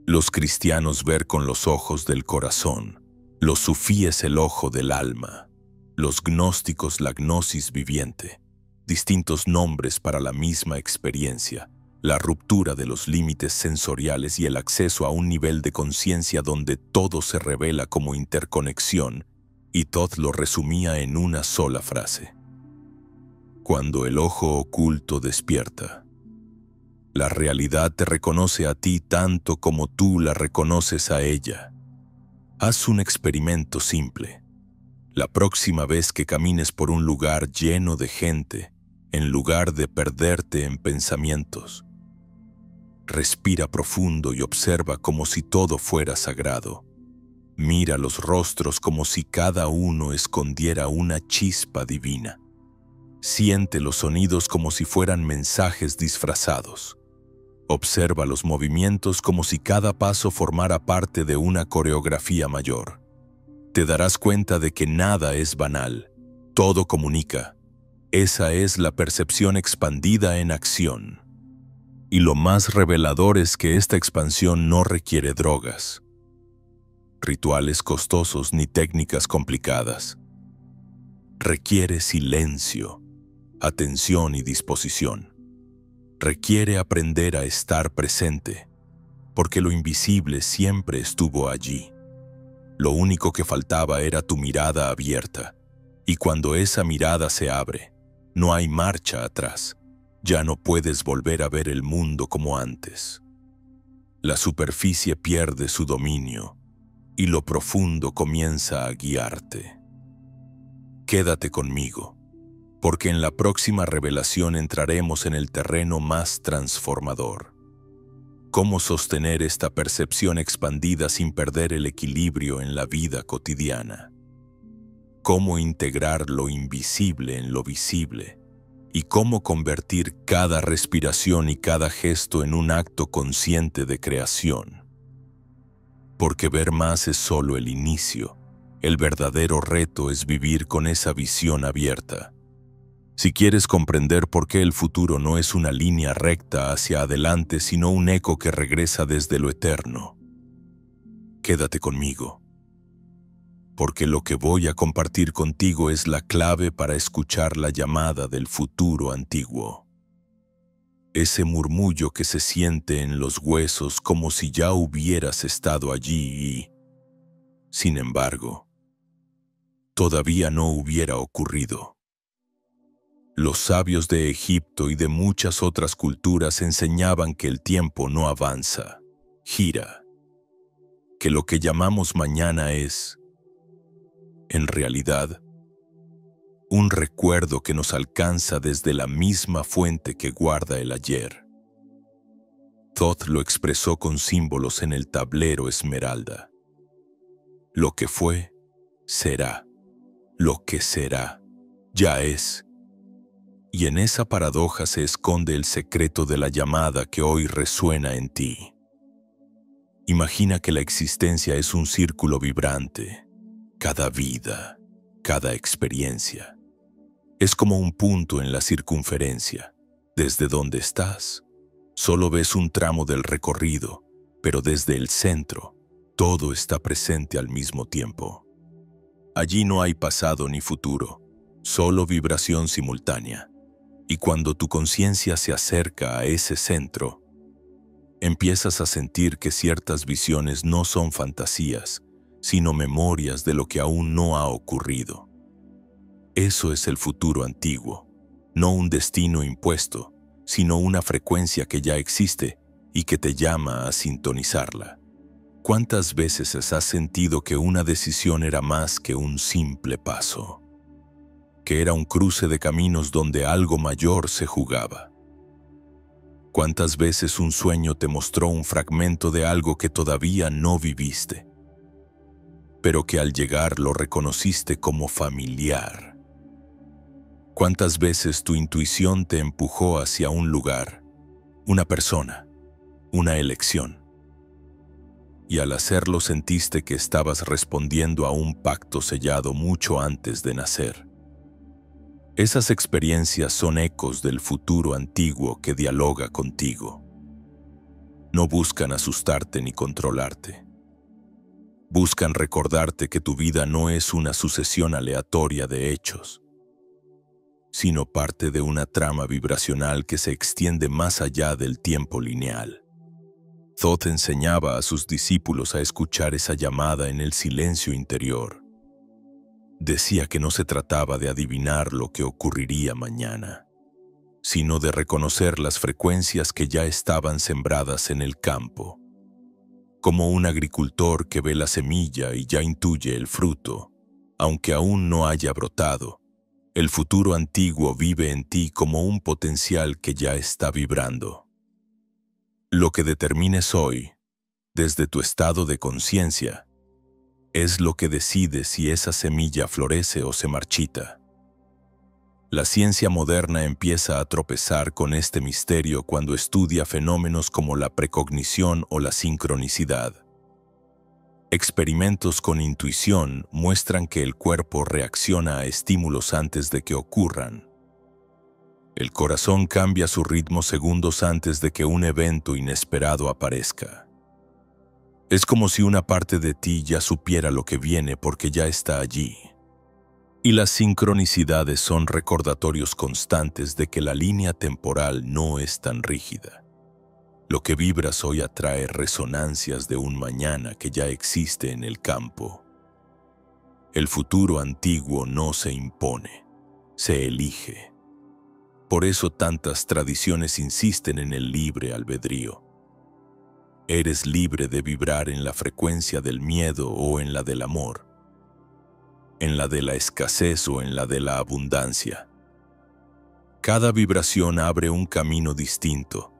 Los cristianos ver con los ojos del corazón. Los sufíes el ojo del alma. Los gnósticos la gnosis viviente. Distintos nombres para la misma experiencia. La ruptura de los límites sensoriales y el acceso a un nivel de conciencia donde todo se revela como interconexión, y Todd lo resumía en una sola frase. Cuando el ojo oculto despierta, la realidad te reconoce a ti tanto como tú la reconoces a ella. Haz un experimento simple. La próxima vez que camines por un lugar lleno de gente, en lugar de perderte en pensamientos, respira profundo y observa como si todo fuera sagrado. Mira los rostros como si cada uno escondiera una chispa divina. Siente los sonidos como si fueran mensajes disfrazados. Observa los movimientos como si cada paso formara parte de una coreografía mayor. Te darás cuenta de que nada es banal, todo comunica. Esa es la percepción expandida en acción. Y lo más revelador es que esta expansión no requiere drogas, rituales costosos ni técnicas complicadas. Requiere silencio, atención y disposición. Requiere aprender a estar presente, porque lo invisible siempre estuvo allí. Lo único que faltaba era tu mirada abierta, y cuando esa mirada se abre, no hay marcha atrás. Ya no puedes volver a ver el mundo como antes. La superficie pierde su dominio y lo profundo comienza a guiarte. Quédate conmigo, porque en la próxima revelación entraremos en el terreno más transformador. Cómo sostener esta percepción expandida sin perder el equilibrio en la vida cotidiana. Cómo integrar lo invisible en lo visible. Y cómo convertir cada respiración y cada gesto en un acto consciente de creación. Porque ver más es solo el inicio. El verdadero reto es vivir con esa visión abierta. Si quieres comprender por qué el futuro no es una línea recta hacia adelante, sino un eco que regresa desde lo eterno, quédate conmigo. Porque lo que voy a compartir contigo es la clave para escuchar la llamada del futuro antiguo. Ese murmullo que se siente en los huesos como si ya hubieras estado allí y, sin embargo, todavía no hubiera ocurrido. Los sabios de Egipto y de muchas otras culturas enseñaban que el tiempo no avanza, gira, que lo que llamamos mañana es, en realidad, un recuerdo que nos alcanza desde la misma fuente que guarda el ayer. Thoth lo expresó con símbolos en el tablero esmeralda. Lo que fue, será. Lo que será, ya es. Y en esa paradoja se esconde el secreto de la llamada que hoy resuena en ti. Imagina que la existencia es un círculo vibrante. Cada vida, cada experiencia, es como un punto en la circunferencia. Desde donde estás, solo ves un tramo del recorrido, pero desde el centro, todo está presente al mismo tiempo. Allí no hay pasado ni futuro, solo vibración simultánea. Y cuando tu conciencia se acerca a ese centro, empiezas a sentir que ciertas visiones no son fantasías, sino memorias de lo que aún no ha ocurrido. Eso es el futuro antiguo, no un destino impuesto, sino una frecuencia que ya existe y que te llama a sintonizarla. ¿Cuántas veces has sentido que una decisión era más que un simple paso? que era un cruce de caminos donde algo mayor se jugaba. ¿Cuántas veces un sueño te mostró un fragmento de algo que todavía no viviste, pero que al llegar lo reconociste como familiar? ¿Cuántas veces tu intuición te empujó hacia un lugar, una persona, una elección? Y al hacerlo sentiste que estabas respondiendo a un pacto sellado mucho antes de nacer. Esas experiencias son ecos del futuro antiguo que dialoga contigo. No buscan asustarte ni controlarte. Buscan recordarte que tu vida no es una sucesión aleatoria de hechos, sino parte de una trama vibracional que se extiende más allá del tiempo lineal. Thoth enseñaba a sus discípulos a escuchar esa llamada en el silencio interior. Decía que no se trataba de adivinar lo que ocurriría mañana, sino de reconocer las frecuencias que ya estaban sembradas en el campo. Como un agricultor que ve la semilla y ya intuye el fruto, aunque aún no haya brotado, el futuro antiguo vive en ti como un potencial que ya está vibrando. Lo que determines hoy, desde tu estado de conciencia, es lo que decide si esa semilla florece o se marchita. La ciencia moderna empieza a tropezar con este misterio cuando estudia fenómenos como la precognición o la sincronicidad. Experimentos con intuición muestran que el cuerpo reacciona a estímulos antes de que ocurran. El corazón cambia su ritmo segundos antes de que un evento inesperado aparezca. Es como si una parte de ti ya supiera lo que viene porque ya está allí. Y las sincronicidades son recordatorios constantes de que la línea temporal no es tan rígida. Lo que vibras hoy atrae resonancias de un mañana que ya existe en el campo. El futuro antiguo no se impone, se elige. Por eso tantas tradiciones insisten en el libre albedrío. Eres libre de vibrar en la frecuencia del miedo o en la del amor, en la de la escasez o en la de la abundancia. Cada vibración abre un camino distinto,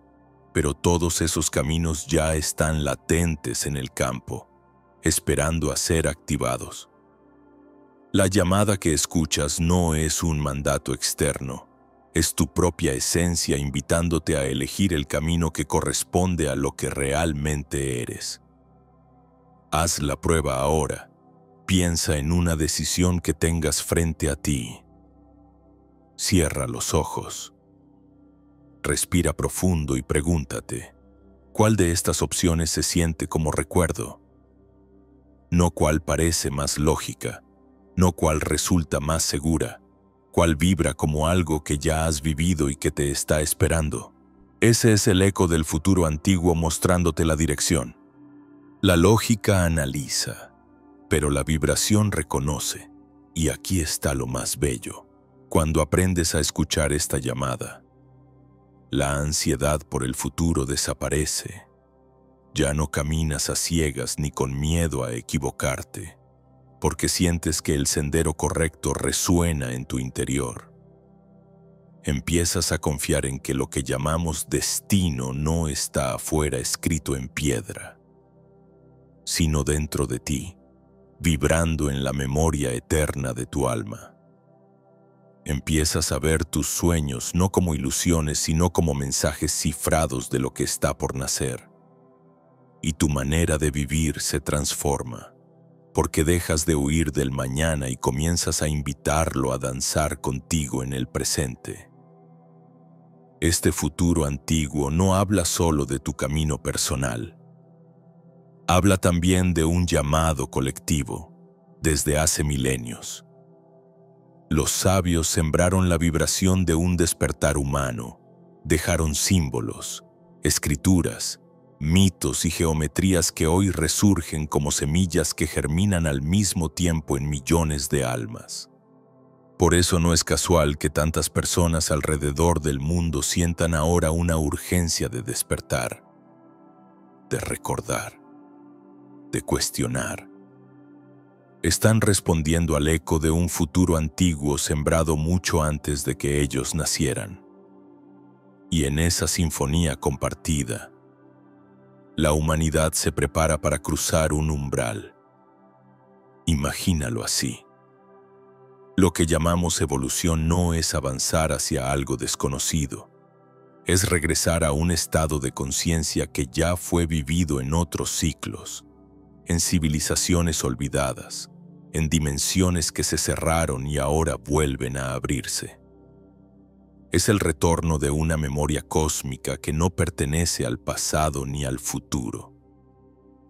pero todos esos caminos ya están latentes en el campo, esperando a ser activados. La llamada que escuchas no es un mandato externo, es tu propia esencia invitándote a elegir el camino que corresponde a lo que realmente eres. Haz la prueba ahora. Piensa en una decisión que tengas frente a ti. Cierra los ojos. Respira profundo y pregúntate, ¿cuál de estas opciones se siente como recuerdo? No cuál parece más lógica, no cuál resulta más segura, cuál vibra como algo que ya has vivido y que te está esperando. Ese es el eco del futuro antiguo mostrándote la dirección. La lógica analiza, pero la vibración reconoce, y aquí está lo más bello. Cuando aprendes a escuchar esta llamada, la ansiedad por el futuro desaparece. Ya no caminas a ciegas ni con miedo a equivocarte, porque sientes que el sendero correcto resuena en tu interior. Empiezas a confiar en que lo que llamamos destino no está afuera escrito en piedra, sino dentro de ti, vibrando en la memoria eterna de tu alma. Empiezas a ver tus sueños no como ilusiones, sino como mensajes cifrados de lo que está por nacer. Y tu manera de vivir se transforma, porque dejas de huir del mañana y comienzas a invitarlo a danzar contigo en el presente. Este futuro antiguo no habla solo de tu camino personal. Habla también de un llamado colectivo, desde hace milenios. Los sabios sembraron la vibración de un despertar humano, dejaron símbolos, escrituras, mitos y geometrías que hoy resurgen como semillas que germinan al mismo tiempo en millones de almas. Por eso no es casual que tantas personas alrededor del mundo sientan ahora una urgencia de despertar, de recordar, de cuestionar. Están respondiendo al eco de un futuro antiguo sembrado mucho antes de que ellos nacieran. Y en esa sinfonía compartida, la humanidad se prepara para cruzar un umbral. Imagínalo así. Lo que llamamos evolución no es avanzar hacia algo desconocido. Es regresar a un estado de conciencia que ya fue vivido en otros ciclos, en civilizaciones olvidadas, en dimensiones que se cerraron y ahora vuelven a abrirse. Es el retorno de una memoria cósmica que no pertenece al pasado ni al futuro,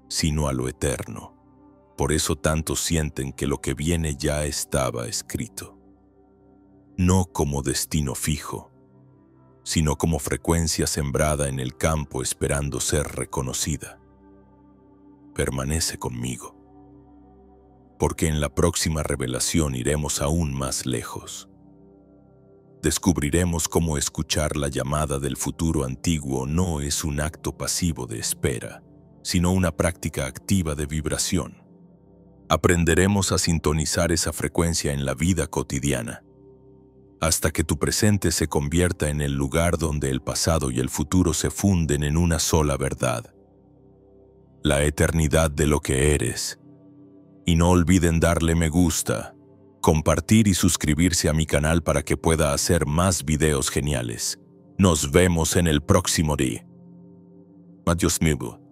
sino a lo eterno. Por eso tantos sienten que lo que viene ya estaba escrito. No como destino fijo, sino como frecuencia sembrada en el campo esperando ser reconocida. Permanece conmigo, porque en la próxima revelación iremos aún más lejos. Descubriremos cómo escuchar la llamada del futuro antiguo no es un acto pasivo de espera, sino una práctica activa de vibración. Aprenderemos a sintonizar esa frecuencia en la vida cotidiana, hasta que tu presente se convierta en el lugar donde el pasado y el futuro se funden en una sola verdad, la eternidad de lo que eres. Y no olviden darle me gusta, compartir y suscribirse a mi canal para que pueda hacer más videos geniales. Nos vemos en el próximo día. Adiós, amigo.